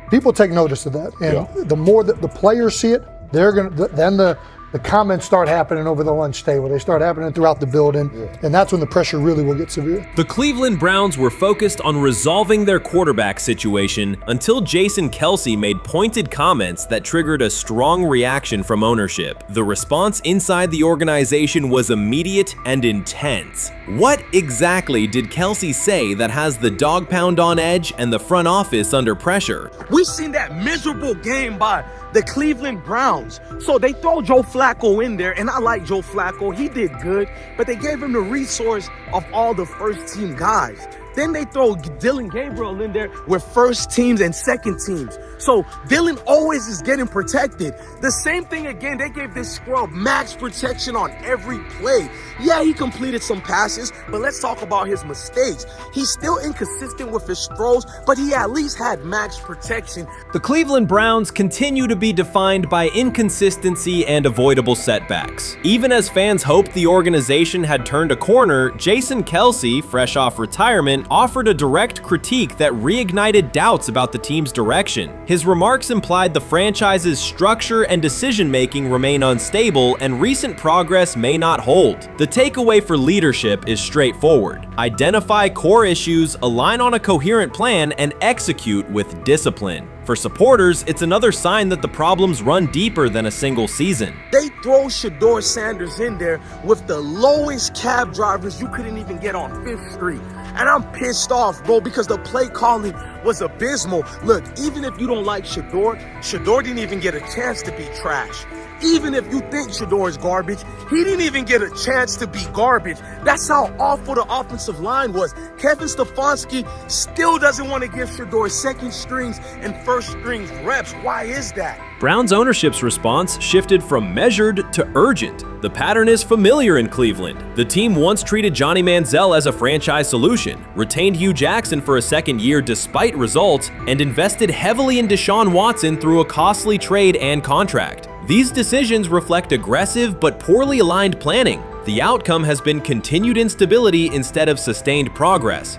Speaker 3: People take notice of that, and the more that the players see it, they're gonna then the comments start happening over the lunch table. They start happening throughout the building, and that's when the pressure really will get severe.
Speaker 2: The Cleveland Browns were focused on resolving their quarterback situation until Jason Kelce made pointed comments that triggered a strong reaction from ownership. The response inside the organization was immediate and intense. What exactly did Kelce say that has the dog pound on edge and the front office under pressure?
Speaker 13: We've seen that miserable game by the Cleveland Browns. So they throw Joe Flacco in there, and I like Joe Flacco. He did good, but they gave him the resource of all the first team guys. Then they throw Dillon Gabriel in there with first teams and second teams. So Dillon always is getting protected. The same thing again, they gave this scrub max protection on every play. Yeah, he completed some passes, but let's talk about his mistakes. He's still inconsistent with his throws, but he at least had max protection.
Speaker 2: The Cleveland Browns continue to be defined by inconsistency and avoidable setbacks. Even as fans hoped the organization had turned a corner, Jason Kelce, fresh off retirement, offered a direct critique that reignited doubts about the team's direction. His remarks implied the franchise's structure and decision-making remain unstable and recent progress may not hold. The takeaway for leadership is straightforward: identify core issues, align on a coherent plan, and execute with discipline. For supporters, it's another sign that the problems run deeper than a single season.
Speaker 13: They throw Shedeur Sanders in there with the lowest cab drivers you couldn't even get on 5th Street. And I'm pissed off, bro, because the play calling was abysmal. Look, even if you don't like Shedeur didn't even get a chance to be trash. Even if you think Shedeur is garbage, he didn't even get a chance to be garbage. That's how awful the offensive line was. Kevin Stefanski still doesn't want to give Shedeur second strings and first strings reps. Why is that?
Speaker 2: Browns ownership's response shifted from measured to urgent. The pattern is familiar in Cleveland. The team once treated Johnny Manziel as a franchise solution, retained Hugh Jackson for a second year despite results, and invested heavily in Deshaun Watson through a costly trade and contract. These decisions reflect aggressive but poorly aligned planning. The outcome has been continued instability instead of sustained progress.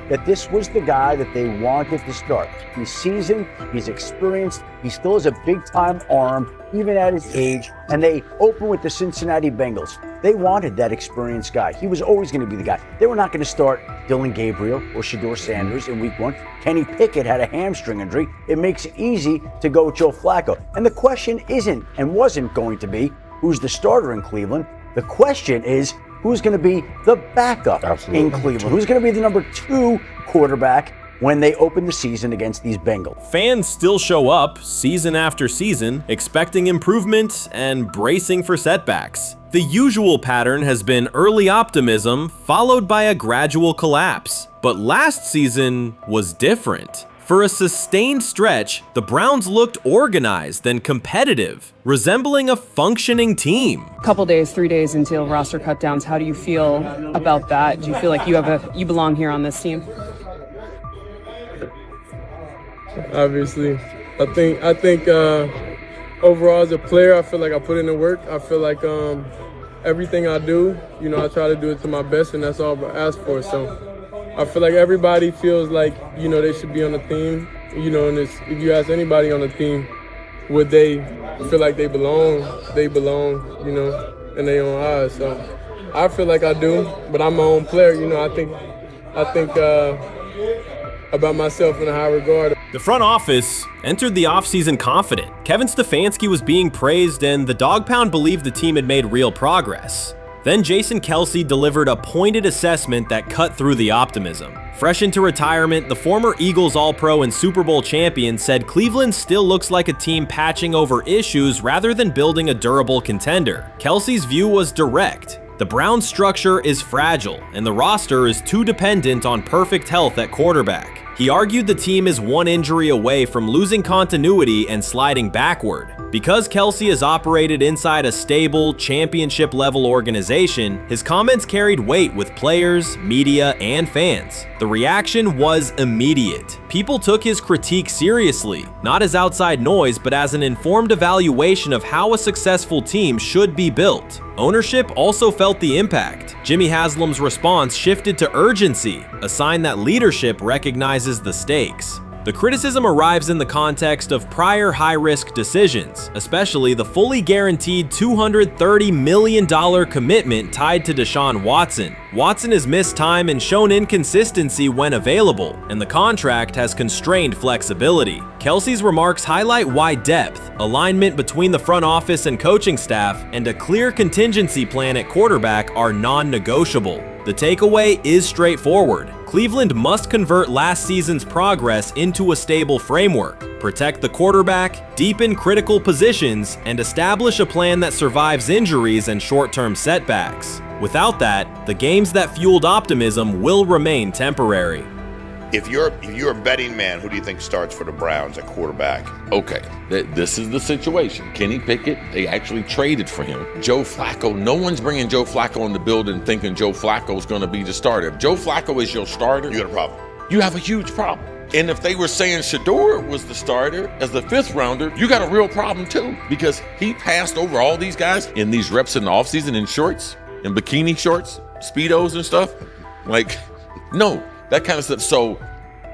Speaker 14: That this was the guy that they wanted to start. He's seasoned, he's experienced, he still has a big-time arm, even at his age, and they open with the Cincinnati Bengals. They wanted that experienced guy. He was always going to be the guy. They were not going to start Dillon Gabriel or Shedeur Sanders in week 1. Kenny Pickett had a hamstring injury. It makes it easy to go with Joe Flacco. And the question isn't and wasn't going to be who's the starter in Cleveland. The question is, who's going to be the backup in Cleveland? Who's going to be the number 2 quarterback when they open the season against these Bengals?
Speaker 2: Fans still show up season after season, expecting improvement and bracing for setbacks. The usual pattern has been early optimism followed by a gradual collapse. But last season was different. For a sustained stretch, the Browns looked organized and competitive, resembling a functioning team.
Speaker 15: Couple days, 3 days until roster cutdowns, how do you feel about that? Do you feel like you belong here on this team?
Speaker 1: Obviously, I think overall as a player, I feel like I put in the work. I feel like everything I do, I try to do it to my best, and that's all I ask for. So I feel like everybody feels like, they should be on the team, and if you ask anybody on the team, would they feel like they belong, in their own eyes. So I feel like I do, but I'm my own player, I think about myself in a high regard.
Speaker 2: The front office entered the offseason confident. Kevin Stefanski was being praised, and the Dog Pound believed the team had made real progress. Then Jason Kelce delivered a pointed assessment that cut through the optimism. Fresh into retirement, the former Eagles All-Pro and Super Bowl champion said Cleveland still looks like a team patching over issues rather than building a durable contender. Kelce's view was direct. The Browns' structure is fragile, and the roster is too dependent on perfect health at quarterback. He argued the team is one injury away from losing continuity and sliding backward. Because Kelce has operated inside a stable, championship-level organization, his comments carried weight with players, media, and fans. The reaction was immediate. People took his critique seriously, not as outside noise, but as an informed evaluation of how a successful team should be built. Ownership also felt the impact. Jimmy Haslam's response shifted to urgency, a sign that leadership recognizes the stakes. The criticism arrives in the context of prior high-risk decisions, especially the fully guaranteed $230 million commitment tied to Deshaun Watson. Watson has missed time and shown inconsistency when available, and the contract has constrained flexibility. Kelce's remarks highlight why depth, alignment between the front office and coaching staff, and a clear contingency plan at quarterback are non-negotiable. The takeaway is straightforward. Cleveland must convert last season's progress into a stable framework, protect the quarterback, deepen critical positions, and establish a plan that survives injuries and short-term setbacks. Without that, the games that fueled optimism will remain temporary.
Speaker 16: If you're a betting man, who do you think starts for the Browns at quarterback?
Speaker 17: Okay, this is the situation. Kenny Pickett, they actually traded for him. Joe Flacco, no one's bringing Joe Flacco in the building thinking Joe Flacco's going to be the starter. If Joe Flacco is your starter,
Speaker 16: you got a problem.
Speaker 17: You have a huge problem. And if they were saying Shedeur was the starter as the 5th rounder, you got a real problem too, because he passed over all these guys in these reps in the offseason in shorts, in bikini shorts, Speedos and stuff. No. That kind of stuff. So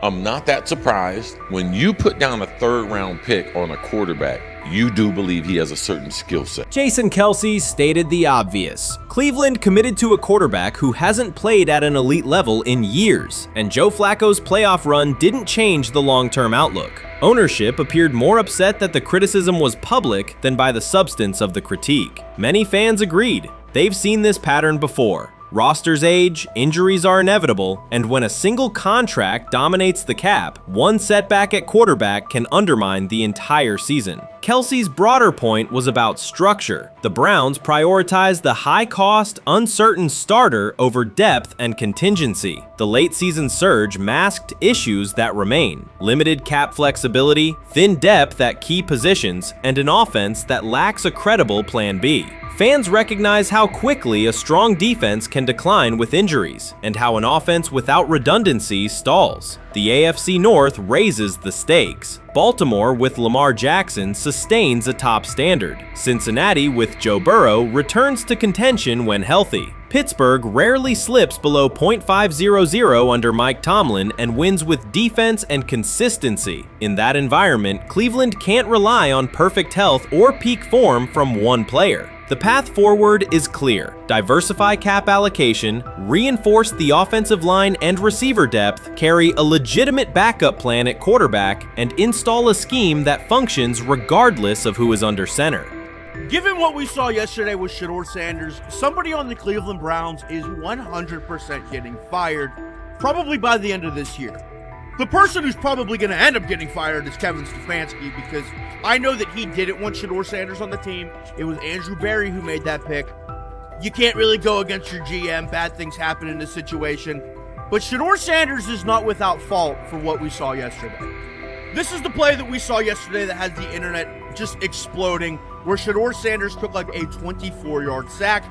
Speaker 17: I'm not that surprised. When you put down a 3rd round pick on a quarterback, you do believe he has a certain skill set.
Speaker 2: Jason Kelce stated the obvious. Cleveland committed to a quarterback who hasn't played at an elite level in years, and Joe Flacco's playoff run didn't change the long-term outlook. Ownership appeared more upset that the criticism was public than by the substance of the critique. Many fans agreed. They've seen this pattern before. Rosters age, injuries are inevitable, and when a single contract dominates the cap, one setback at quarterback can undermine the entire season. Kelce's broader point was about structure. The Browns prioritized the high-cost, uncertain starter over depth and contingency. The late-season surge masked issues that remain: limited cap flexibility, thin depth at key positions, and an offense that lacks a credible plan B. Fans recognize how quickly a strong defense can decline with injuries, and how an offense without redundancy stalls. The AFC North raises the stakes. Baltimore with Lamar Jackson sustains a top standard. Cincinnati with Joe Burrow returns to contention when healthy. Pittsburgh rarely slips below .500 under Mike Tomlin and wins with defense and consistency. In that environment, Cleveland can't rely on perfect health or peak form from one player. The path forward is clear. Diversify cap allocation, reinforce the offensive line and receiver depth, carry a legitimate backup plan at quarterback, and install a scheme that functions regardless of who is under center.
Speaker 18: Given what we saw yesterday with Shedeur Sanders, somebody on the Cleveland Browns is 100% getting fired, probably by the end of this year. The person who's probably going to end up getting fired is Kevin Stefanski, because I know that he didn't want Shedeur Sanders on the team. It was Andrew Berry who made that pick. you can't really go against your GM. Bad things happen in this situation. But Shedeur Sanders is not without fault for what we saw yesterday. This is the play that we saw yesterday that has the internet just exploding, where Shedeur Sanders took like a 24-yard sack.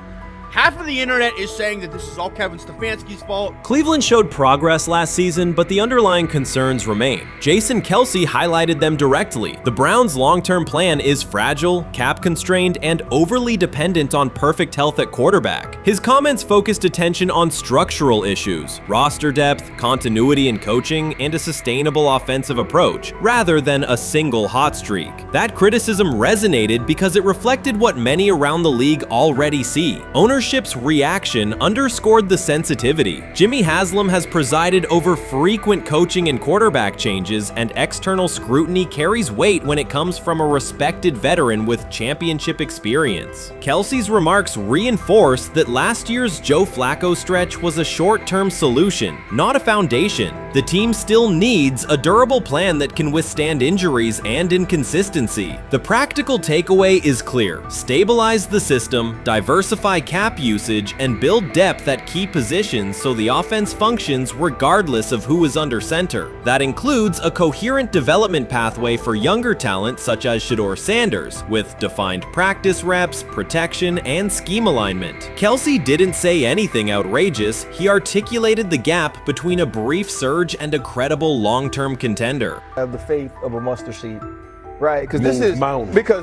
Speaker 18: Half of the internet is saying that this is all Kevin Stefanski's fault.
Speaker 2: Cleveland showed progress last season, but the underlying concerns remain. Jason Kelce highlighted them directly. The Browns' long-term plan is fragile, cap-constrained, and overly dependent on perfect health at quarterback. His comments focused attention on structural issues, roster depth, continuity in coaching, and a sustainable offensive approach, rather than a single hot streak. That criticism resonated because it reflected what many around the league already see. Ownership's reaction underscored the sensitivity. Jimmy Haslam has presided over frequent coaching and quarterback changes, and external scrutiny carries weight when it comes from a respected veteran with championship experience. Kelce's remarks reinforce that last year's Joe Flacco stretch was a short-term solution, not a foundation. The team still needs a durable plan that can withstand injuries and inconsistency. The practical takeaway is clear: stabilize the system, diversify cap usage, and build depth at key positions so the offense functions regardless of who is under center. That includes a coherent development pathway for younger talent such as Shedeur Sanders, with defined practice reps, protection, and scheme alignment. Kelce didn't say anything outrageous. He articulated the gap between a brief surge and a credible long-term contender.
Speaker 19: I have the faith of a mustard seed. Right, because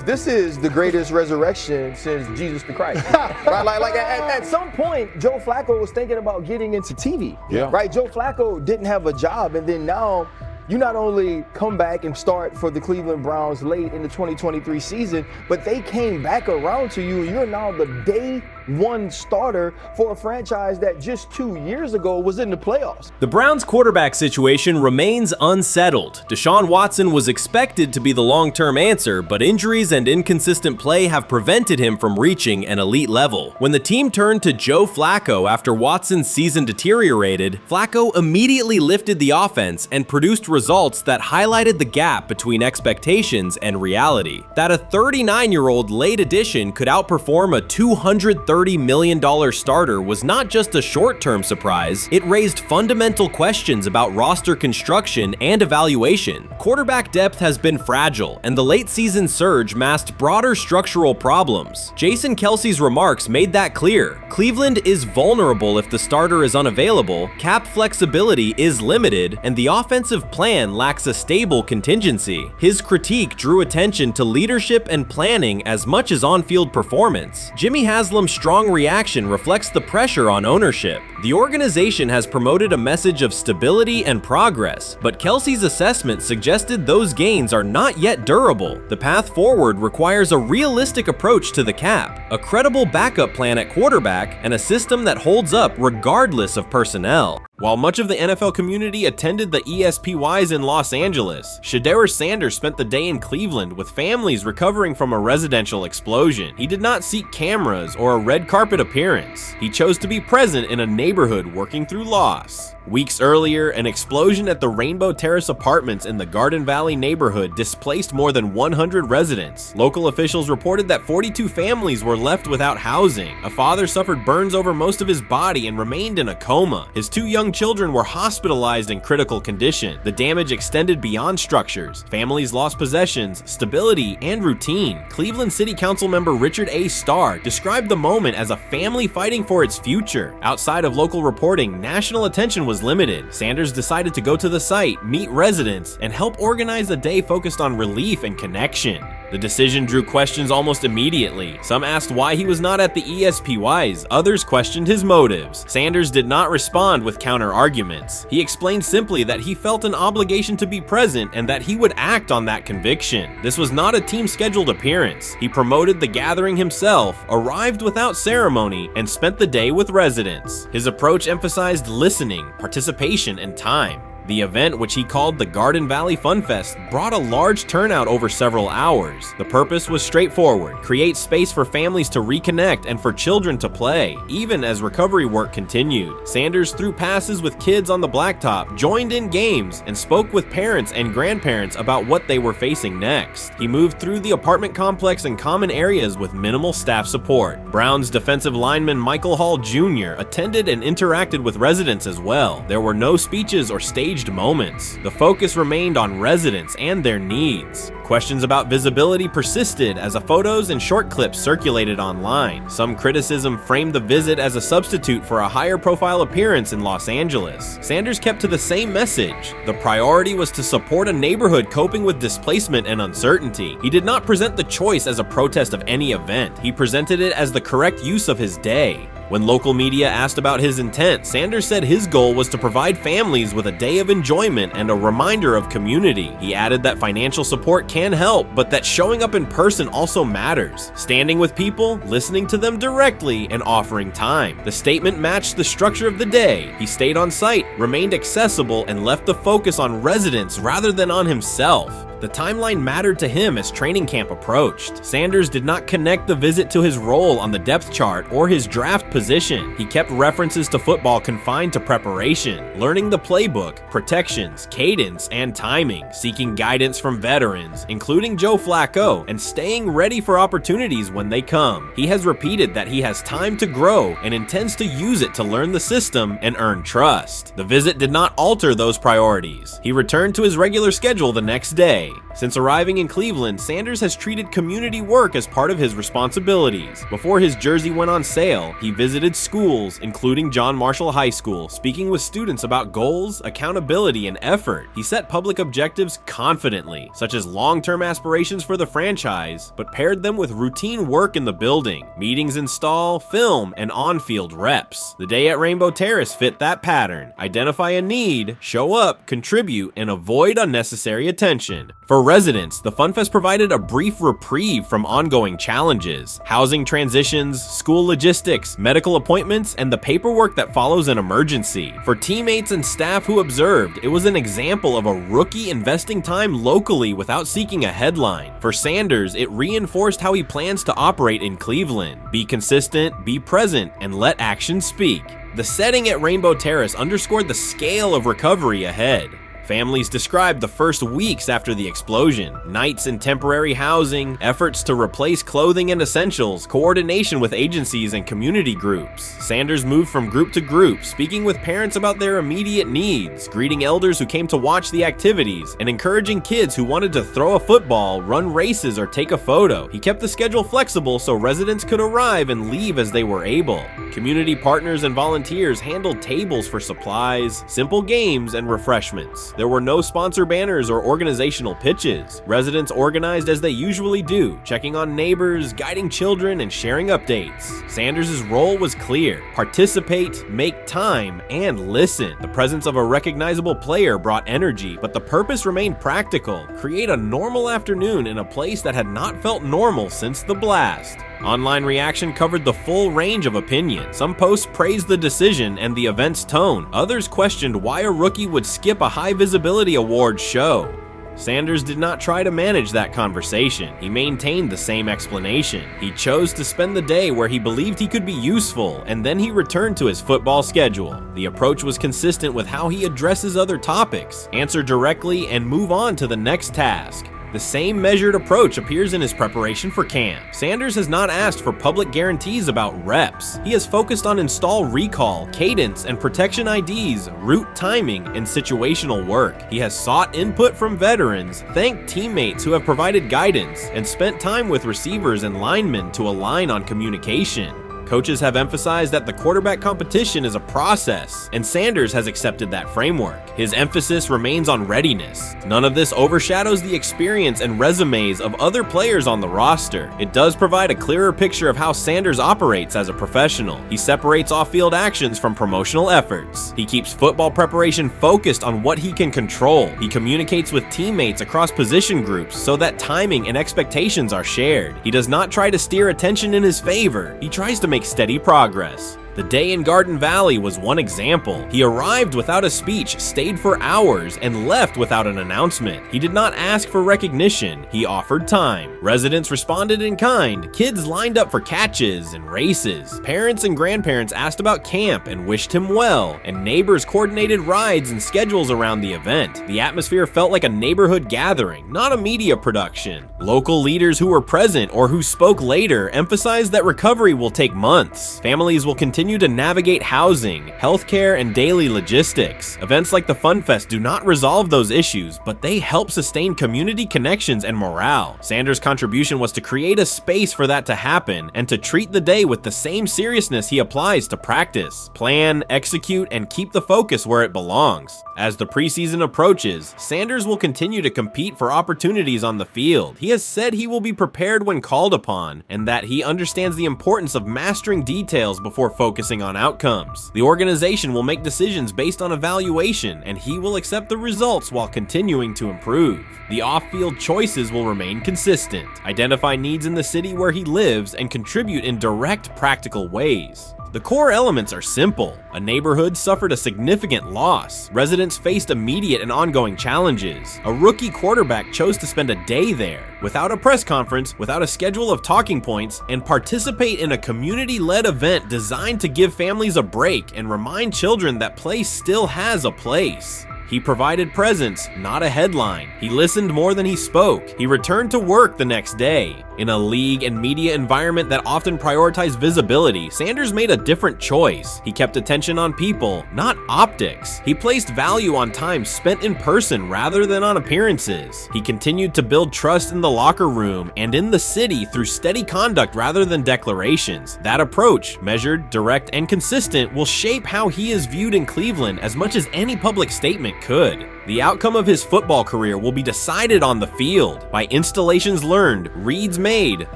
Speaker 19: this is the greatest resurrection since Jesus the Christ. Right, like at some point, Joe Flacco was thinking about getting into TV.
Speaker 5: Yeah.
Speaker 19: Right, Joe Flacco didn't have a job, and then now you not only come back and start for the Cleveland Browns late in the 2023 season, but they came back around to you. You're now the day one starter for a franchise that just 2 years ago was in the playoffs.
Speaker 2: The Browns' quarterback situation remains unsettled. Deshaun Watson was expected to be the long-term answer, but injuries and inconsistent play have prevented him from reaching an elite level. When the team turned to Joe Flacco after Watson's season deteriorated, Flacco immediately lifted the offense and produced results that highlighted the gap between expectations and reality. That a 39-year-old late addition could outperform a $230 million starter was not just a short-term surprise, it raised fundamental questions about roster construction and evaluation. Quarterback depth has been fragile, and the late-season surge masked broader structural problems. Jason Kelce's remarks made that clear. Cleveland is vulnerable if the starter is unavailable, cap flexibility is limited, and the offensive plan lacks a stable contingency. His critique drew attention to leadership and planning as much as on-field performance. Jimmy Haslam's strong reaction reflects the pressure on ownership. The organization has promoted a message of stability and progress, but Kelce's assessment suggested those gains are not yet durable. The path forward requires a realistic approach to the cap, a credible backup plan at quarterback, and a system that holds up regardless of personnel. While much of the NFL community attended the ESPYs in Los Angeles, Shedeur Sanders spent the day in Cleveland with families recovering from a residential explosion. He did not seek cameras or a red carpet appearance. He chose to be present in a neighborhood working through loss. Weeks earlier, an explosion at the Rainbow Terrace Apartments in the Garden Valley neighborhood displaced more than 100 residents. Local officials reported that 42 families were left without housing. A father suffered burns over most of his body and remained in a coma. His 2 young children were hospitalized in critical condition. The damage extended beyond structures. Families lost possessions, stability, and routine. Cleveland City Council member Richard A. Starr described the moment as a family fighting for its future. Outside of local reporting, national attention was limited. Sanders decided to go to the site, meet residents, and help organize a day focused on relief and connection. The decision drew questions almost immediately. Some asked why he was not at the ESPYs, others questioned his motives. Sanders did not respond with counter-arguments. He explained simply that he felt an obligation to be present and that he would act on that conviction. This was not a team-scheduled appearance. He promoted the gathering himself, arrived without ceremony, and spent the day with residents. His approach emphasized listening, participation, and time. The event, which he called the Garden Valley Fun Fest, brought a large turnout over several hours. The purpose was straightforward: create space for families to reconnect and for children to play, even as recovery work continued. Sanders threw passes with kids on the blacktop, joined in games, and spoke with parents and grandparents about what they were facing next. He moved through the apartment complex and common areas with minimal staff support. Browns defensive lineman Michael Hall Jr. attended and interacted with residents as well. There were no speeches or staged moments. The focus remained on residents and their needs. Questions about visibility persisted as photos and short clips circulated online. Some criticism framed the visit as a substitute for a higher profile appearance in Los Angeles. Sanders kept to the same message. The priority was to support a neighborhood coping with displacement and uncertainty. He did not present the choice as a protest of any event. He presented it as the correct use of his day. When local media asked about his intent, Sanders said his goal was to provide families with a day of enjoyment and a reminder of community. He added that financial support can help, but that showing up in person also matters. Standing with people, listening to them directly, and offering time. The statement matched the structure of the day. He stayed on site, remained accessible, and left the focus on residents rather than on himself. The timeline mattered to him as training camp approached. Sanders did not connect the visit to his role on the depth chart or his draft position. He kept references to football confined to preparation, learning the playbook, protections, cadence, and timing, seeking guidance from veterans, including Joe Flacco, and staying ready for opportunities when they come. He has repeated that he has time to grow and intends to use it to learn the system and earn trust. The visit did not alter those priorities. He returned to his regular schedule the next day. Since arriving in Cleveland, Sanders has treated community work as part of his responsibilities. Before his jersey went on sale, he visited schools, including John Marshall High School, speaking with students about goals, accountability, and effort. He set public objectives confidently, such as long-term aspirations for the franchise, but paired them with routine work in the building, meetings in stall, film, and on-field reps. The day at Rainbow Terrace fit that pattern. Identify a need, show up, contribute, and avoid unnecessary attention. For residents, the FunFest provided a brief reprieve from ongoing challenges: housing transitions, school logistics, medical appointments, and the paperwork that follows an emergency. For teammates and staff who observed, it was an example of a rookie investing time locally without seeking a headline. For Sanders, it reinforced how he plans to operate in Cleveland: be consistent, be present, and let actions speak. The setting at Rainbow Terrace underscored the scale of recovery ahead. Families described the first weeks after the explosion: nights in temporary housing, efforts to replace clothing and essentials, coordination with agencies and community groups. Sanders moved from group to group, speaking with parents about their immediate needs, greeting elders who came to watch the activities, and encouraging kids who wanted to throw a football, run races, or take a photo. He kept the schedule flexible so residents could arrive and leave as they were able. Community partners and volunteers handled tables for supplies, simple games, and refreshments. There were no sponsor banners or organizational pitches. Residents organized as they usually do, checking on neighbors, guiding children, and sharing updates. Sanders' role was clear: participate, make time, and listen. The presence of a recognizable player brought energy, but the purpose remained practical: create a normal afternoon in a place that had not felt normal since the blast. Online reaction covered the full range of opinion. Some posts praised the decision and the event's tone. Others questioned why a rookie would skip a high visibility awards show. Sanders did not try to manage that conversation. He maintained the same explanation. He chose to spend the day where he believed he could be useful, and then he returned to his football schedule. The approach was consistent with how he addresses other topics: answer directly and move on to the next task. The same measured approach appears in his preparation for camp. Sanders has not asked for public guarantees about reps. He has focused on install recall, cadence, and protection IDs, route timing, and situational work. He has sought input from veterans, thanked teammates who have provided guidance, and spent time with receivers and linemen to align on communication. Coaches have emphasized that the quarterback competition is a process, and Sanders has accepted that framework. His emphasis remains on readiness. None of this overshadows the experience and resumes of other players on the roster. It does provide a clearer picture of how Sanders operates as a professional. He separates off-field actions from promotional efforts. He keeps football preparation focused on what he can control. He communicates with teammates across position groups so that timing and expectations are shared. He does not try to steer attention in his favor. He tries to make steady progress. The day in Garden Valley was one example. He arrived without a speech, stayed for hours, and left without an announcement. He did not ask for recognition, he offered time. Residents responded in kind, kids lined up for catches and races. Parents and grandparents asked about camp and wished him well, and neighbors coordinated rides and schedules around the event. The atmosphere felt like a neighborhood gathering, not a media production. Local leaders who were present or who spoke later emphasized that recovery will take months. Families will continue to navigate housing, healthcare, and daily logistics. Events like the Fun Fest do not resolve those issues, but they help sustain community connections and morale. Sanders' contribution was to create a space for that to happen and to treat the day with the same seriousness he applies to practice, plan, execute, and keep the focus where it belongs. As the preseason approaches, Sanders will continue to compete for opportunities on the field. He has said he will be prepared when called upon, and that he understands the importance of mastering details before focusing on outcomes. The organization will make decisions based on evaluation, and he will accept the results while continuing to improve. The off-field choices will remain consistent, identify needs in the city where he lives, and contribute in direct, practical ways. The core elements are simple. A neighborhood suffered a significant loss. Residents faced immediate and ongoing challenges. A rookie quarterback chose to spend a day there, without a press conference, without a schedule of talking points, and participate in a community-led event designed to give families a break and remind children that play still has a place. He provided presence, not a headline. He listened more than he spoke. He returned to work the next day. In a league and media environment that often prioritize visibility, Sanders made a different choice. He kept attention on people, not optics. He placed value on time spent in person rather than on appearances. He continued to build trust in the locker room and in the city through steady conduct rather than declarations. That approach, measured, direct, and consistent, will shape how he is viewed in Cleveland as much as any public statement could. The outcome of his football career will be decided on the field by installations learned, reads made,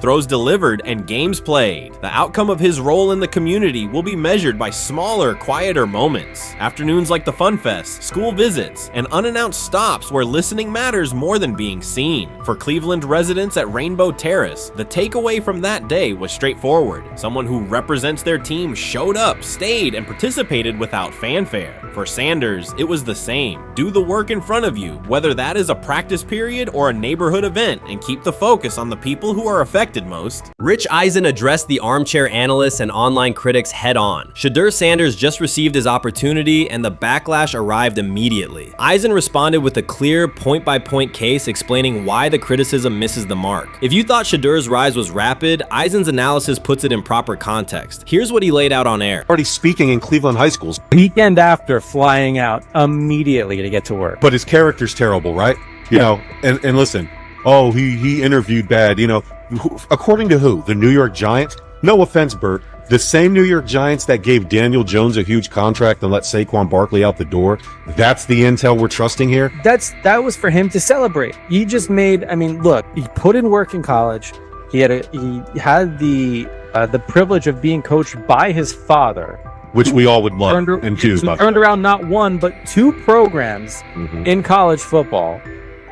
Speaker 2: throws delivered, and games played. The outcome of his role in the community will be measured by smaller, quieter moments. Afternoons like the Fun Fest, school visits, and unannounced stops where listening matters more than being seen. For Cleveland residents at Rainbow Terrace, the takeaway from that day was straightforward. Someone who represents their team showed up, stayed, and participated without fanfare. For Sanders, it was the same. Do the work in front of you, whether that is a practice period or a neighborhood event, and keep the focus on the people who are affected most.
Speaker 20: Rich Eisen addressed the armchair analysts and online critics head on. Shedeur Sanders just received his opportunity, and the backlash arrived immediately. Eisen responded with a clear, point-by-point case explaining why the criticism misses the mark. If you thought Shedeur's rise was rapid, Eisen's analysis puts it in proper context. Here's what he laid out on air.
Speaker 21: Already speaking in Cleveland high schools.
Speaker 22: Weekend after, flying out immediately to get to work.
Speaker 21: But his character's terrible, right? You know, and listen, oh, he interviewed bad, you know. According to who? The New York Giants? No offense, Bert. The same New York Giants that gave Daniel Jones a huge contract and let Saquon Barkley out the door. That's the intel we're trusting here?
Speaker 22: That was for him to celebrate. He just made, I mean, look, he put in work in college. He had the privilege of being coached by his father,
Speaker 21: which we all would love and choose.
Speaker 22: Turned around not one, but two programs in college football.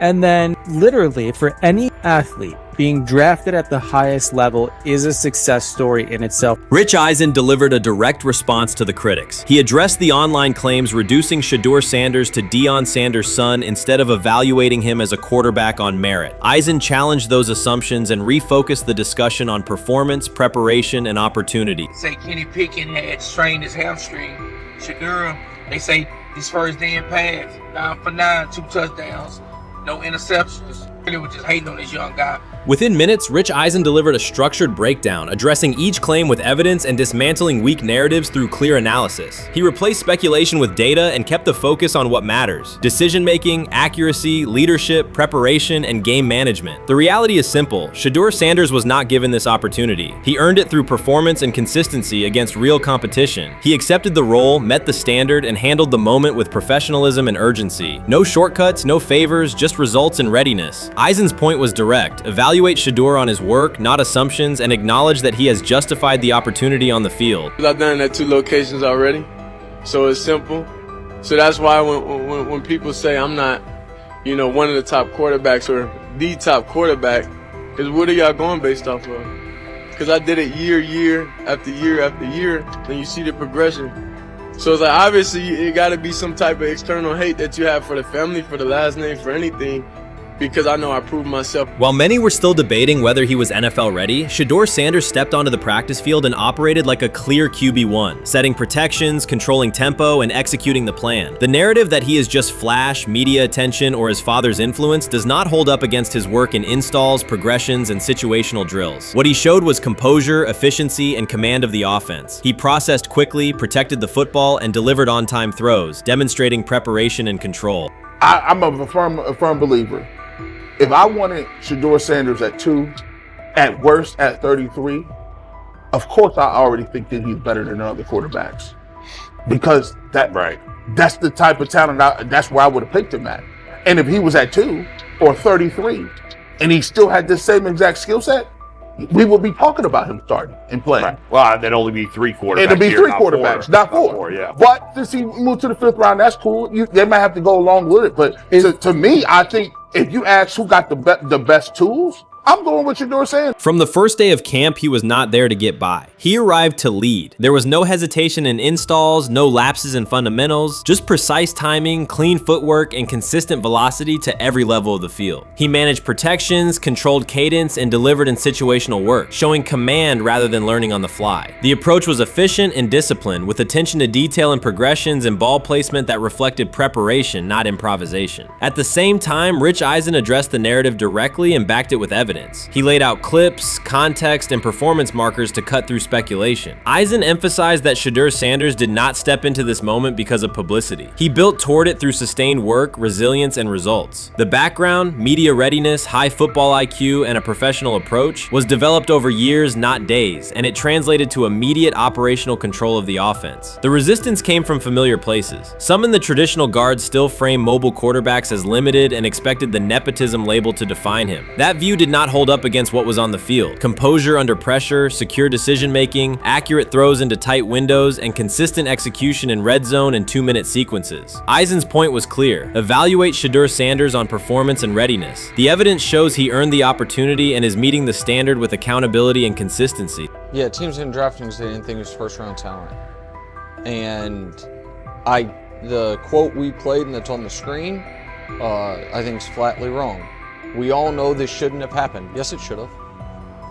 Speaker 22: And then literally for any athlete, being drafted at the highest level is a success story in itself.
Speaker 20: Rich Eisen delivered a direct response to the critics. He addressed the online claims reducing Shedeur Sanders to Deion Sanders' son instead of evaluating him as a quarterback on merit. Eisen challenged those assumptions and refocused the discussion on performance, preparation, and opportunity.
Speaker 23: Say Kenny Pickett had strained his hamstring. Shedeur, they say his first day in pass, 9 for 9, 2 touchdowns, no interceptions. Really was just hating on this young guy.
Speaker 20: Within minutes, Rich Eisen delivered a structured breakdown, addressing each claim with evidence and dismantling weak narratives through clear analysis. He replaced speculation with data and kept the focus on what matters: decision-making, accuracy, leadership, preparation, and game management. The reality is simple. Shedeur Sanders was not given this opportunity. He earned it through performance and consistency against real competition. He accepted the role, met the standard, and handled the moment with professionalism and urgency. No shortcuts, no favors, just results and readiness. Eisen's point was direct. Evaluate Shedeur on his work, not assumptions, and acknowledge that he has justified the opportunity on the field.
Speaker 1: I've done it at 2 locations already, so it's simple. So that's why when people say I'm not, you know, one of the top quarterbacks or the top quarterback, because what are y'all going based off of? because I did it year after year, then you see the progression. So it's like, obviously, it got to be some type of external hate that you have for the family, for the last name, for anything, because I know I proved myself.
Speaker 20: While many were still debating whether he was NFL ready, Shedeur Sanders stepped onto the practice field and operated like a clear QB1, setting protections, controlling tempo, and executing the plan. The narrative that he is just flash, media attention, or his father's influence does not hold up against his work in installs, progressions, and situational drills. What he showed was composure, efficiency, and command of the offense. He processed quickly, protected the football, and delivered on-time throws, demonstrating preparation and control.
Speaker 4: I'm a firm believer. If I wanted Shedeur Sanders at 2, at worst at 33, of course I already think that he's better than other quarterbacks, because that's the type of talent. That's where I would have picked him at. And if he was at 2 or 33, and he still had the same exact skill set, we would be talking about him starting and playing.
Speaker 5: Right. Well, there'd only be 3 quarterbacks.
Speaker 4: It'd be 3 quarterbacks, not 4.
Speaker 5: Yeah.
Speaker 4: But since he moved to the 5th round, that's cool. They might have to go along with it. But to me, I think if you ask who got the best tools, I'm going with Shedeur Sanders.
Speaker 20: From the first day of camp, he was not there to get by. He arrived to lead. There was no hesitation in installs, no lapses in fundamentals, just precise timing, clean footwork, and consistent velocity to every level of the field. He managed protections, controlled cadence, and delivered in situational work, showing command rather than learning on the fly. The approach was efficient and disciplined, with attention to detail and progressions and ball placement that reflected preparation, not improvisation. At the same time, Rich Eisen addressed the narrative directly and backed it with evidence. He laid out clips, context, and performance markers to cut through speculation. Eisen emphasized that Shedeur Sanders did not step into this moment because of publicity. He built toward it through sustained work, resilience, and results. The background, media readiness, high football IQ, and a professional approach was developed over years, not days, and it translated to immediate operational control of the offense. The resistance came from familiar places. Some in the traditional guard still frame mobile quarterbacks as limited and expected the nepotism label to define him. That view did not hold up against what was on the field. Composure under pressure, secure decision-making, accurate throws into tight windows, and consistent execution in red zone and 2-minute sequences. Eisen's point was clear. Evaluate Shedeur Sanders on performance and readiness. The evidence shows he earned the opportunity and is meeting the standard with accountability and consistency.
Speaker 6: Yeah, teams didn't draft him because they didn't think he was first-round talent. And the quote we played and that's on the screen, I think is flatly wrong. We all know this shouldn't have happened. Yes, it should have.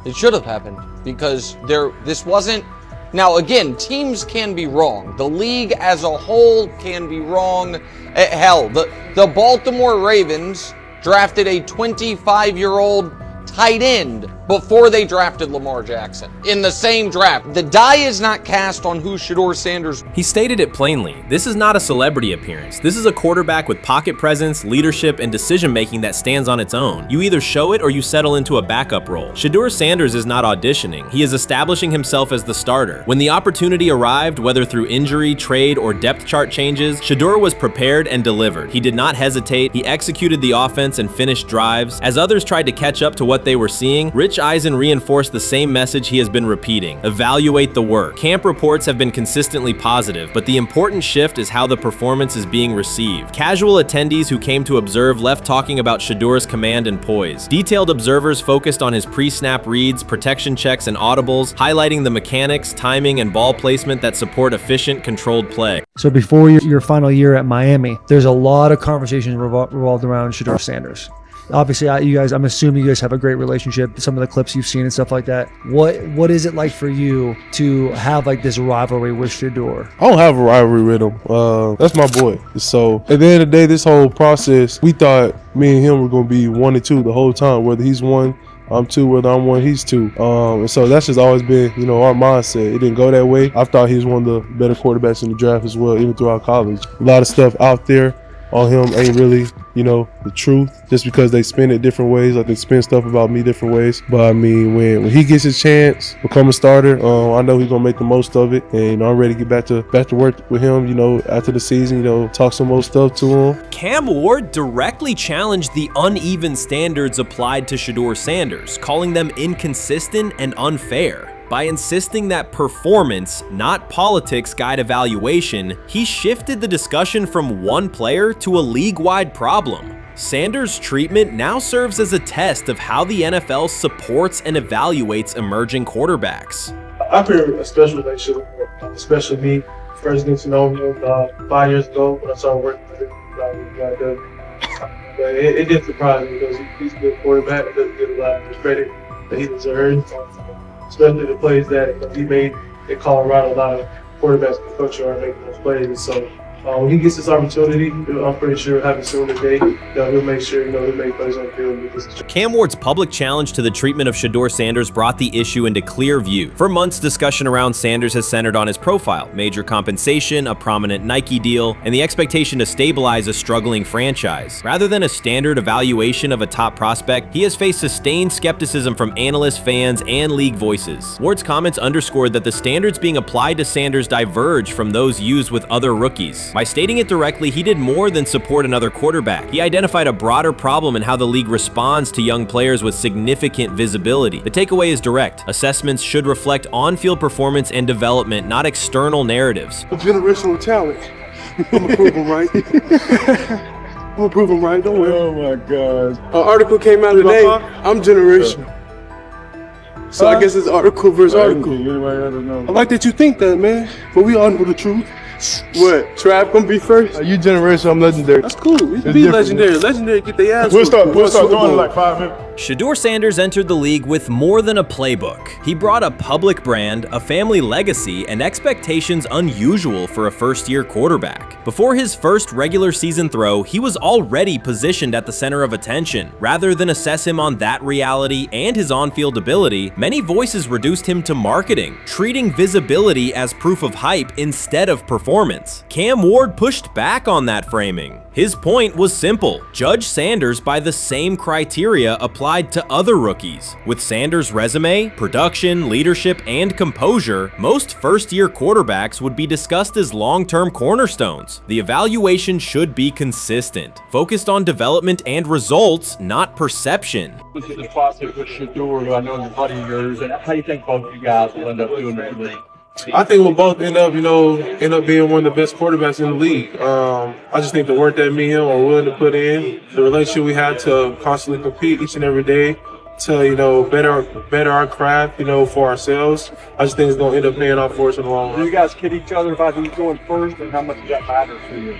Speaker 6: It should have happened because this wasn't. Now, again, teams can be wrong. The league as a whole can be wrong. Hell, the Baltimore Ravens drafted a 25-year-old tight end before they drafted Lamar Jackson in the same draft. The die is not cast on who Shedeur Sanders.
Speaker 20: He stated it plainly. This is not a celebrity appearance. This is a quarterback with pocket presence, leadership, and decision-making that stands on its own. You either show it or you settle into a backup role. Shedeur Sanders is not auditioning. He is establishing himself as the starter. When the opportunity arrived, whether through injury, trade, or depth chart changes, Shedeur was prepared and delivered. He did not hesitate. He executed the offense and finished drives. As others tried to catch up to what they were seeing, Rich Eisen reinforced the same message he has been repeating: evaluate the work. Camp reports have been consistently positive, but the important shift is how the performance is being received. Casual attendees who came to observe left talking about Shedeur's command and poise. Detailed observers focused on his pre-snap reads, protection checks, and audibles, highlighting the mechanics, timing, and ball placement that support efficient, controlled play.
Speaker 7: So before your final year at Miami, there's a lot of conversations revolved around Shedeur Sanders. Obviously, I'm assuming you guys have a great relationship. Some of the clips you've seen and stuff like that. What is it like for you to have like this rivalry with Shedeur?
Speaker 24: I don't have a rivalry with him. That's my boy. So at the end of the day, this whole process, we thought me and him were going to be 1 and 2 the whole time. Whether he's 1, I'm 2. Whether I'm 1, he's 2. And so that's just always been, our mindset. It didn't go that way. I thought he was one of the better quarterbacks in the draft as well, even throughout college. A lot of stuff out there on him ain't really, the truth, just because they spin it different ways. Like they spin stuff about me different ways. But I mean, when he gets his chance, become a starter, I know he's gonna make the most of it. And I'm ready to get back to work with him, after the season, talk some more stuff to him.
Speaker 20: Cam Ward directly challenged the uneven standards applied to Shedeur Sanders, calling them inconsistent and unfair. By insisting that performance, not politics, guide evaluation, he shifted the discussion from one player to a league-wide problem.
Speaker 2: Sanders' treatment now serves as a test of how the NFL supports and evaluates emerging quarterbacks.
Speaker 1: I feel a special relationship with him, especially me. First getting to know him 5 years ago when I started working with him. But it did surprise me because he's a good quarterback. It doesn't get a lot of the credit that he deserves, especially the plays that he made in Colorado. A lot of quarterbacks in the country are making those plays. And so when he gets this opportunity, I'm pretty sure having soon today that he'll make sure he'll make plays on the field.
Speaker 2: Cam Ward's public challenge to the treatment of Shedeur Sanders brought the issue into clear view. For months, discussion around Sanders has centered on his profile, major compensation, a prominent Nike deal, and the expectation to stabilize a struggling franchise. Rather than a standard evaluation of a top prospect, he has faced sustained skepticism from analysts, fans, and league voices. Ward's comments underscored that the standards being applied to Sanders diverge from those used with other rookies. By stating it directly, he did more than support another quarterback. He identified a broader problem in how the league responds to young players with significant visibility. The takeaway is direct. Assessments should reflect on-field performance and development, not external narratives.
Speaker 24: Generational talent. I'm gonna prove him right. I'm gonna prove him right, don't worry. Oh my God. An article came out today. I'm generational. So I guess it's article versus article. I like that you think that, man. But we all know the truth. What? Trav gonna be first? You generational, I'm legendary. That's cool. We can be legendary. Legendary get their ass. We'll start doing it like 5 minutes.
Speaker 2: Shedeur Sanders entered the league with more than a playbook. He brought a public brand, a family legacy, and expectations unusual for a first-year quarterback. Before his first regular season throw, he was already positioned at the center of attention. Rather than assess him on that reality and his on-field ability, many voices reduced him to marketing, treating visibility as proof of hype instead of performance. Cam Ward pushed back on that framing. His point was simple: judge Sanders by the same criteria applied to other rookies. With Sanders' resume, production, leadership, and composure, most first-year quarterbacks would be discussed as long-term cornerstones. The evaluation should be consistent, focused on development and results, not perception.
Speaker 8: Look at the process with Shedeur, who I know is a buddy of yours, and how do you think both of you guys will end up doing in the league?
Speaker 24: I think we'll both end up being one of the best quarterbacks in the league. I just think the work that me and him are willing to put in, the relationship we have to constantly compete each and every day, to better our craft, for ourselves. I just think it's gonna end up paying off for us in the long run.
Speaker 8: Do you guys kid each other about who's going first, and how much does that matter to you?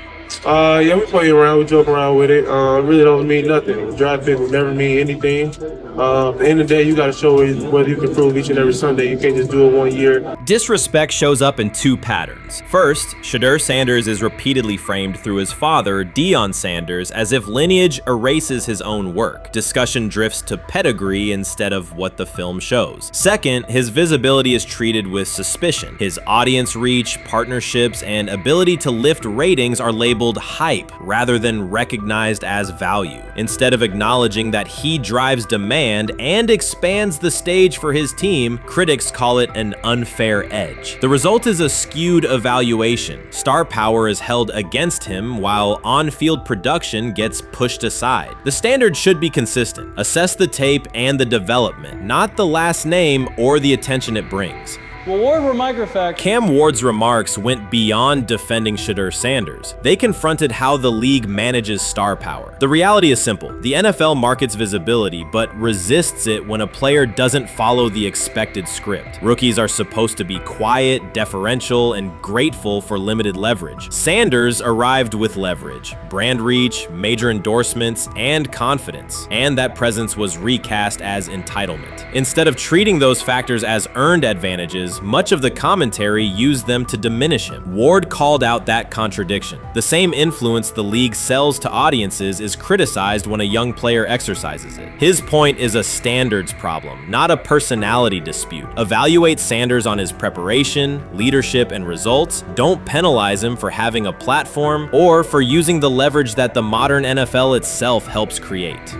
Speaker 24: Yeah, we play around, we joke around with it. Really don't mean nothing. The draft pick will never mean anything. At the end of the day, you got to show whether you can prove each and every Sunday. You can't just do it 1 year.
Speaker 2: Disrespect shows up in two patterns. First, Shedeur Sanders is repeatedly framed through his father, Deion Sanders, as if lineage erases his own work. Discussion drifts to pedigree instead of what the film shows. Second, his visibility is treated with suspicion. His audience reach, partnerships, and ability to lift ratings are labeled hype rather than recognized as value. Instead of acknowledging that he drives demand and expands the stage for his team, critics call it an unfair edge. The result is a skewed evaluation. Star power is held against him while on-field production gets pushed aside. The standard should be consistent. Assess the tape and the development, not the last name or the attention it brings.
Speaker 9: Well, Ward were microfacts.
Speaker 2: Cam Ward's remarks went beyond defending Shedeur Sanders. They confronted how the league manages star power. The reality is simple. The NFL markets visibility, but resists it when a player doesn't follow the expected script. Rookies are supposed to be quiet, deferential, and grateful for limited leverage. Sanders arrived with leverage, brand reach, major endorsements, and confidence. And that presence was recast as entitlement. Instead of treating those factors as earned advantages, much of the commentary used them to diminish him. Ward called out that contradiction. The same influence the league sells to audiences is criticized when a young player exercises it. His point is a standards problem, not a personality dispute. Evaluate Sanders on his preparation, leadership, and results. Don't penalize him for having a platform or for using the leverage that the modern NFL itself helps create.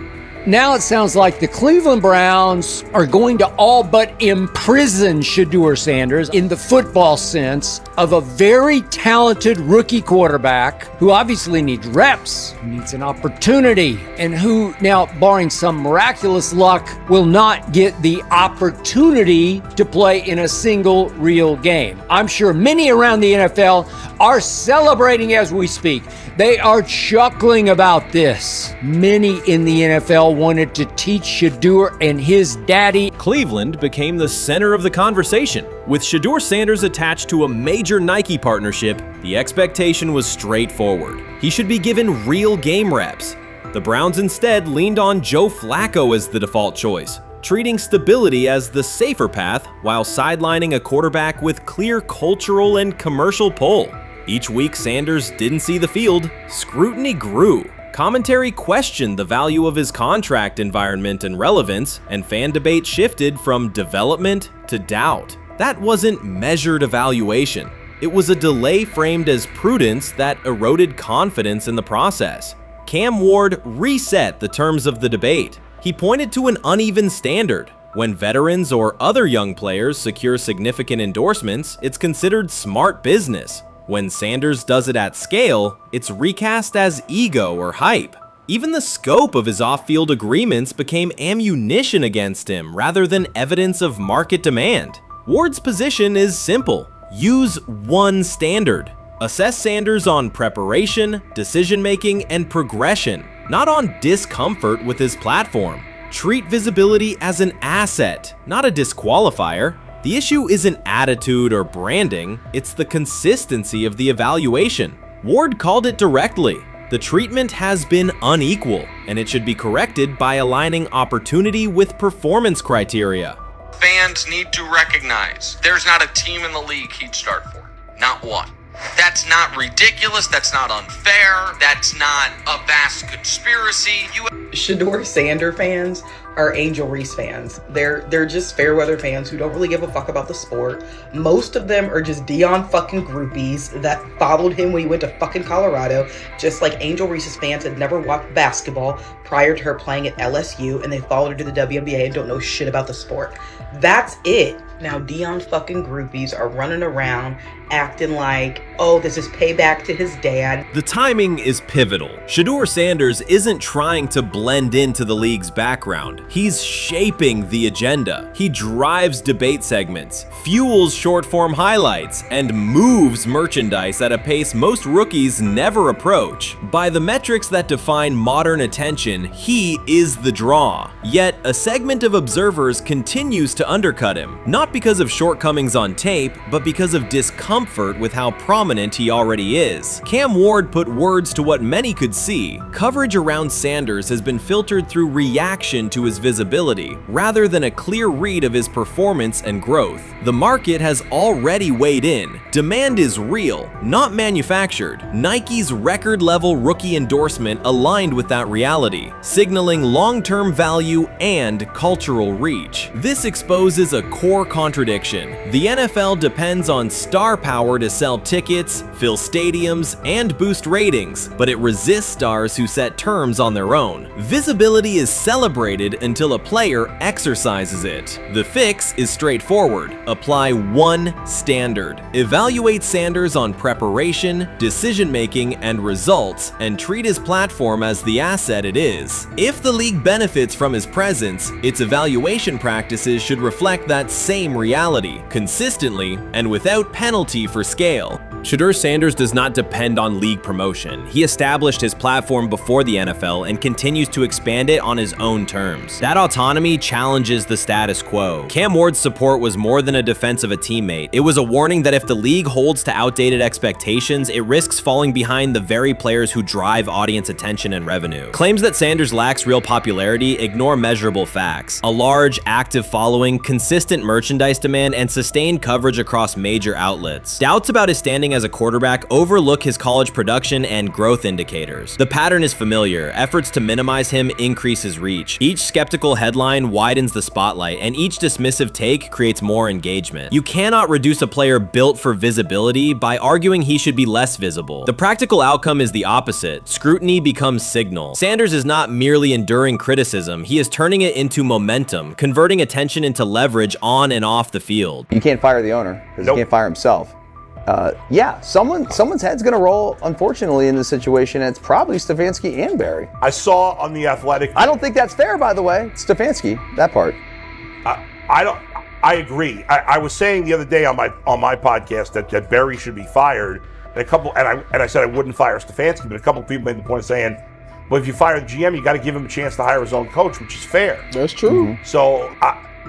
Speaker 9: Now it sounds like the Cleveland Browns are going to all but imprison Shedeur Sanders in the football sense of a very talented rookie quarterback who obviously needs reps, who needs an opportunity, and who now, barring some miraculous luck, will not get the opportunity to play in a single real game. I'm sure many around the NFL are celebrating as we speak. They are chuckling about this. Many in the NFL wanted to teach Shedeur and his daddy.
Speaker 2: Cleveland became the center of the conversation. With Shedeur Sanders attached to a major Nike partnership, the expectation was straightforward. He should be given real game reps. The Browns instead leaned on Joe Flacco as the default choice, treating stability as the safer path while sidelining a quarterback with clear cultural and commercial pull. Each week Sanders didn't see the field, scrutiny grew. Commentary questioned the value of his contract environment and relevance, and fan debate shifted from development to doubt. That wasn't measured evaluation. It was a delay framed as prudence that eroded confidence in the process. Cam Ward reset the terms of the debate. He pointed to an uneven standard. When veterans or other young players secure significant endorsements, it's considered smart business. When Sanders does it at scale, it's recast as ego or hype. Even the scope of his off-field agreements became ammunition against him rather than evidence of market demand. Ward's position is simple. Use one standard. Assess Sanders on preparation, decision-making, and progression, not on discomfort with his platform. Treat visibility as an asset, not a disqualifier. The issue isn't attitude or branding, it's the consistency of the evaluation. Ward called it directly. The treatment has been unequal, and it should be corrected by aligning opportunity with performance criteria.
Speaker 10: Fans need to recognize there's not a team in the league he'd start for. Not one. That's not ridiculous, that's not unfair, that's not a vast conspiracy.
Speaker 11: Shedeur Sanders fans are Angel Reese fans. They're just fair weather fans who don't really give a fuck about the sport. Most of them are just Dion fucking groupies that followed him when he went to fucking Colorado, just like Angel Reese's fans had never watched basketball prior to her playing at LSU, and they followed her to the WNBA and don't know shit about the sport. That's it. Now Dion fucking groupies are running around acting like, oh, this is payback to his dad.
Speaker 2: The timing is pivotal. Shedeur Sanders isn't trying to blend into the league's background. He's shaping the agenda. He drives debate segments, fuels short-form highlights, and moves merchandise at a pace most rookies never approach. By the metrics that define modern attention, he is the draw. Yet, a segment of observers continues to undercut him, not because of shortcomings on tape, but because of discomfort with how prominent he already is. Cam Ward put words to what many could see. Coverage around Sanders has been filtered through reaction to his visibility, rather than a clear read of his performance and growth. The market has already weighed in. Demand is real, not manufactured. Nike's record-level rookie endorsement aligned with that reality, signaling long-term value and cultural reach. This exposes a core contradiction. The NFL depends on star power to sell tickets, fill stadiums, and boost ratings, but it resists stars who set terms on their own. Visibility is celebrated until a player exercises it. The fix is straightforward. Apply one standard. Evaluate Sanders on preparation, decision-making, and results, and treat his platform as the asset it is. If the league benefits from his presence, its evaluation practices should reflect that same reality, consistently and without penalty for scale.
Speaker 20: Shedeur Sanders does not depend on league promotion. He established his platform before the NFL and continues to expand it on his own terms. That autonomy challenges the status quo. Cam Ward's support was more than a defense of a teammate. It was a warning that if the league holds to outdated expectations, it risks falling behind the very players who drive audience attention and revenue. Claims that Sanders lacks real popularity ignore measurable facts. A large, active following, consistent merchandise, merchandise demand, and sustained coverage across major outlets. Doubts about his standing as a quarterback overlook his college production and growth indicators. The pattern is familiar. Efforts to minimize him increase his reach. Each skeptical headline widens the spotlight, and each dismissive take creates more engagement. You cannot reduce a player built for visibility by arguing he should be less visible. The practical outcome is the opposite. Scrutiny becomes signal. Sanders is not merely enduring criticism, he is turning it into momentum, converting attention into leverage on and off the field.
Speaker 3: You can't fire the owner because he can't fire himself. Yeah, someone's head's going to roll, unfortunately, in this situation, and it's probably Stefanski and Barry.
Speaker 5: I saw on The Athletic.
Speaker 3: I don't think that's fair, by the way. Stefanski, that part.
Speaker 5: I agree. I was saying the other day on my podcast that Barry should be fired, and I said I wouldn't fire Stefanski, but a couple of people made the point of saying, well, if you fire the GM, you got to give him a chance to hire his own coach, which is fair.
Speaker 24: That's true.
Speaker 5: So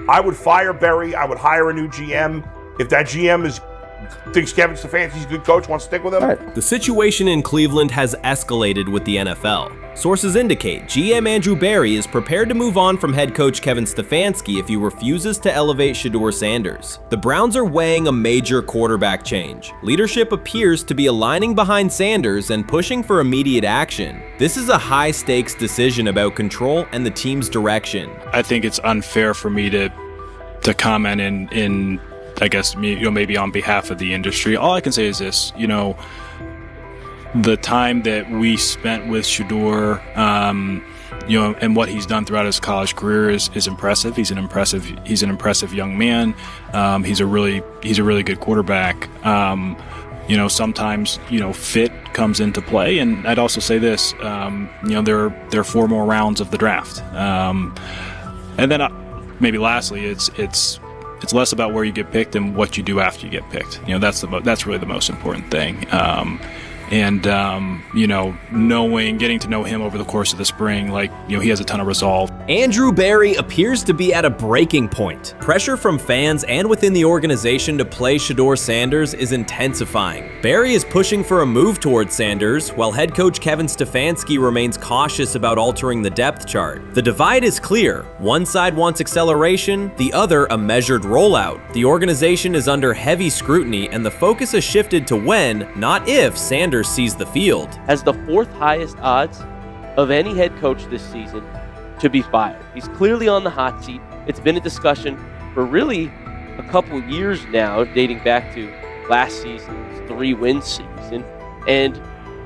Speaker 5: I would fire Barry. I would hire a new GM. If that GM thinks Kevin Stefanski's a good coach, wants to stick with him.
Speaker 20: The situation in Cleveland has escalated with the NFL. Sources indicate GM Andrew Barry is prepared to move on from head coach Kevin Stefanski if he refuses to elevate Shedeur Sanders. The Browns are weighing a major quarterback change. Leadership appears to be aligning behind Sanders and pushing for immediate action. This is a high-stakes decision about control and the team's direction.
Speaker 12: I think it's unfair for me to comment in I guess, maybe on behalf of the industry. All I can say is this, the time that we spent with Shedeur, and what he's done throughout his college career is impressive. He's an impressive young man. He's a really good quarterback. Sometimes, fit comes into play. And I'd also say this, there are 4 more rounds of the draft. And then maybe lastly, it's less about where you get picked and what you do after you get picked. That's really the most important thing. Getting to know him over the course of the spring, he has a ton of resolve.
Speaker 20: Andrew Barry appears to be at a breaking point. Pressure from fans and within the organization to play Shedeur Sanders is intensifying. Barry is pushing for a move towards Sanders, while head coach Kevin Stefanski remains cautious about altering the depth chart. The divide is clear. One side wants acceleration, the other a measured rollout. The organization is under heavy scrutiny, and the focus has shifted to when, not if, Sanders sees the field.
Speaker 13: Has the 4th highest odds of any head coach this season to be fired. He's clearly on the hot seat. It's been a discussion for really a couple years now, dating back to last season's 3-win season. And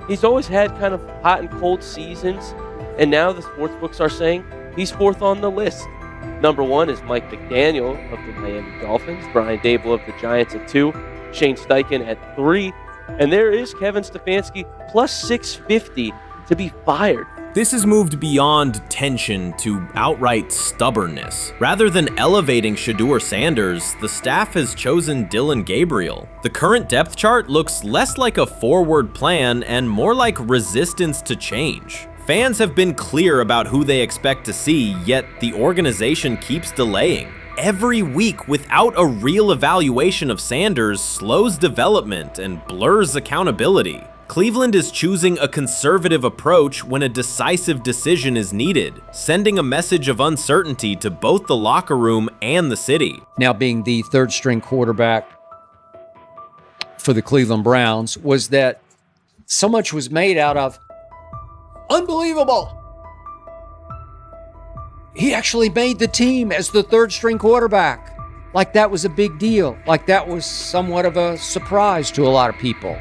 Speaker 13: he's always had kind of hot and cold seasons. And now the sportsbooks are saying he's 4th on the list. Number 1 is Mike McDaniel of the Miami Dolphins, Brian Dable of the Giants at 2, Shane Steichen at 3, and there is Kevin Stefanski plus 650 to be fired.
Speaker 20: This has moved beyond tension to outright stubbornness. Rather than elevating Shedeur Sanders, the staff has chosen Dillon Gabriel. The current depth chart looks less like a forward plan and more like resistance to change. Fans have been clear about who they expect to see, yet the organization keeps delaying. Every week without a real evaluation of Sanders slows development and blurs accountability. Cleveland is choosing a conservative approach when a decisive decision is needed, sending a message of uncertainty to both the locker room and the city.
Speaker 9: Now being the 3rd string quarterback for the Cleveland Browns, was that so much was made out of unbelievable. He actually made the team as the 3rd string quarterback. Like that was a big deal. Like that was somewhat of a surprise to a lot of people.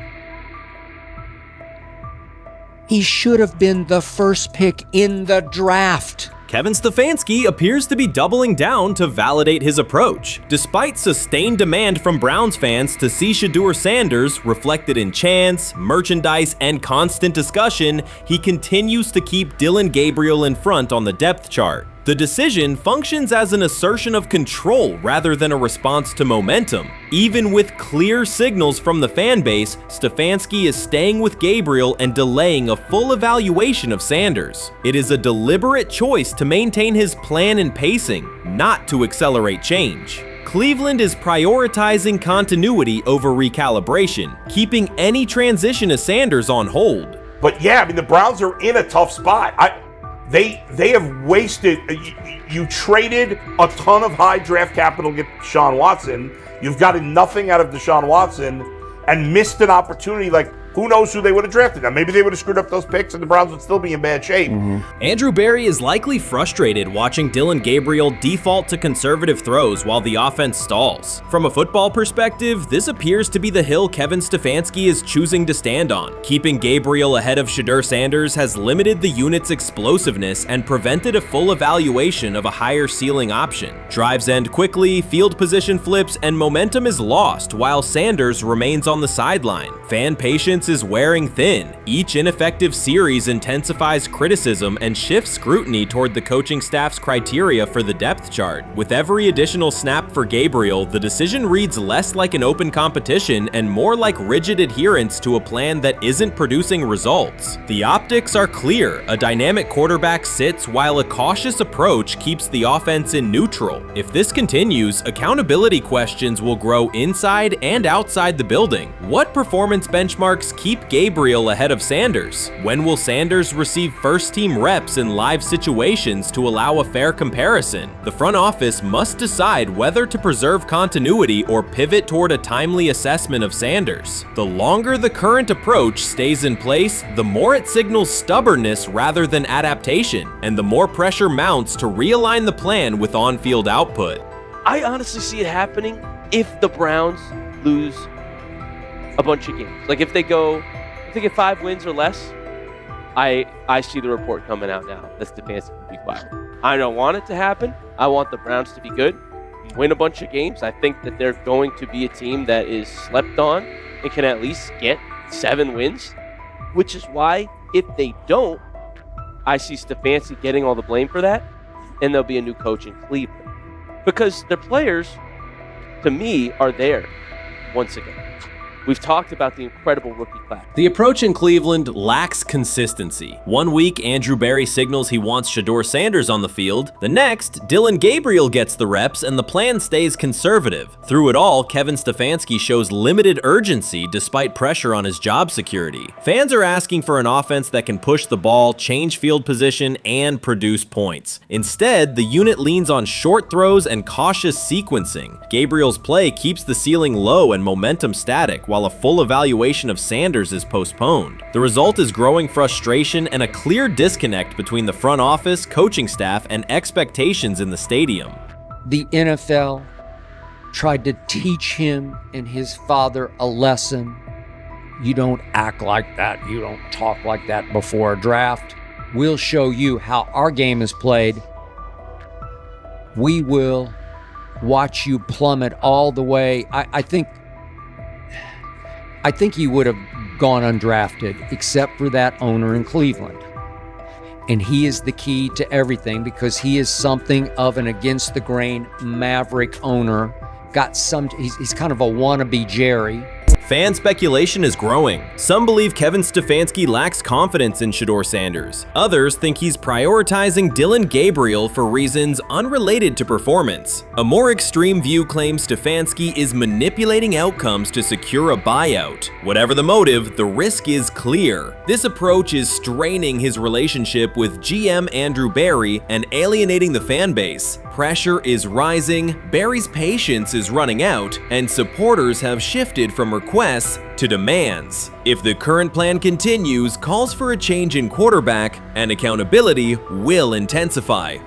Speaker 9: He should have been the 1st pick in the draft.
Speaker 20: Kevin Stefanski appears to be doubling down to validate his approach. Despite sustained demand from Browns fans to see Shedeur Sanders reflected in chants, merchandise, and constant discussion, he continues to keep Dillon Gabriel in front on the depth chart. The decision functions as an assertion of control rather than a response to momentum. Even with clear signals from the fan base, Stefanski is staying with Gabriel and delaying a full evaluation of Sanders. It is a deliberate choice to maintain his plan and pacing, not to accelerate change. Cleveland is prioritizing continuity over recalibration, keeping any transition to Sanders on hold.
Speaker 5: But yeah, the Browns are in a tough spot. They have wasted. You traded a ton of high draft capital to get Deshaun Watson. You've gotten nothing out of Deshaun Watson and missed an opportunity. Like, who knows who they would have drafted? Now, maybe they would have screwed up those picks and the Browns would still be in bad shape.
Speaker 2: Andrew Berry is likely frustrated watching Dillon Gabriel default to conservative throws while the offense stalls. From a football perspective, this appears to be the hill Kevin Stefanski is choosing to stand on. Keeping Gabriel ahead of Shedeur Sanders has limited the unit's explosiveness and prevented a full evaluation of a higher ceiling option. Drives end quickly, field position flips, and momentum is lost while Sanders remains on the sideline. Fan patience is wearing thin. Each ineffective series intensifies criticism and shifts scrutiny toward the coaching staff's criteria for the depth chart. With every additional snap for Gabriel, the decision reads less like an open competition and more like rigid adherence to a plan that isn't producing results. The optics are clear. A dynamic quarterback sits while a cautious approach keeps the offense in neutral. If this continues, accountability questions will grow inside and outside the building. What performance benchmarks keep Gabriel ahead of Sanders? When will Sanders receive first-team reps in live situations to allow a fair comparison? The front office must decide whether to preserve continuity or pivot toward a timely assessment of Sanders. The longer the current approach stays in place, the more it signals stubbornness rather than adaptation, and the more pressure mounts to realign the plan with on-field output.
Speaker 13: I honestly see it happening if the Browns lose a bunch of games. Like if they get 5 wins or less, I see the report coming out now that Stefanski will be fired. I don't want it to happen. I want the Browns to be good, win a bunch of games. I think that they're going to be a team that is slept on and can at least get 7 wins, which is why if they don't, I see Stefanski getting all the blame for that, and there'll be a new coach in Cleveland. Because their players, to me, are there once again. We've talked about the incredible rookie class.
Speaker 2: The approach in Cleveland lacks consistency. One week, Andrew Berry signals he wants Shedeur Sanders on the field. The next, Dillon Gabriel gets the reps and the plan stays conservative. Through it all, Kevin Stefanski shows limited urgency despite pressure on his job security. Fans are asking for an offense that can push the ball, change field position, and produce points. Instead, the unit leans on short throws and cautious sequencing. Gabriel's play keeps the ceiling low and momentum static, while a full evaluation of Sanders is postponed. The result is growing frustration and a clear disconnect between the front office, coaching staff, and expectations in the stadium.
Speaker 9: The NFL tried to teach him and his father a lesson. You don't act like that. You don't talk like that before a draft. We'll show you how our game is played. We will watch you plummet all the way. I think he would have gone undrafted except for that owner in Cleveland. And he is the key to everything because he is something of an against-the-grain maverick owner. He's kind of a wannabe Jerry.
Speaker 2: Fan speculation is growing. Some believe Kevin Stefanski lacks confidence in Shedeur Sanders. Others think he's prioritizing Dillon Gabriel for reasons unrelated to performance. A more extreme view claims Stefanski is manipulating outcomes to secure a buyout. Whatever the motive, the risk is clear. This approach is straining his relationship with GM Andrew Berry and alienating the fan base. Pressure is rising, Berry's patience is running out, and supporters have shifted from requests to demands. If the current plan continues, calls for a change in quarterback and accountability will intensify.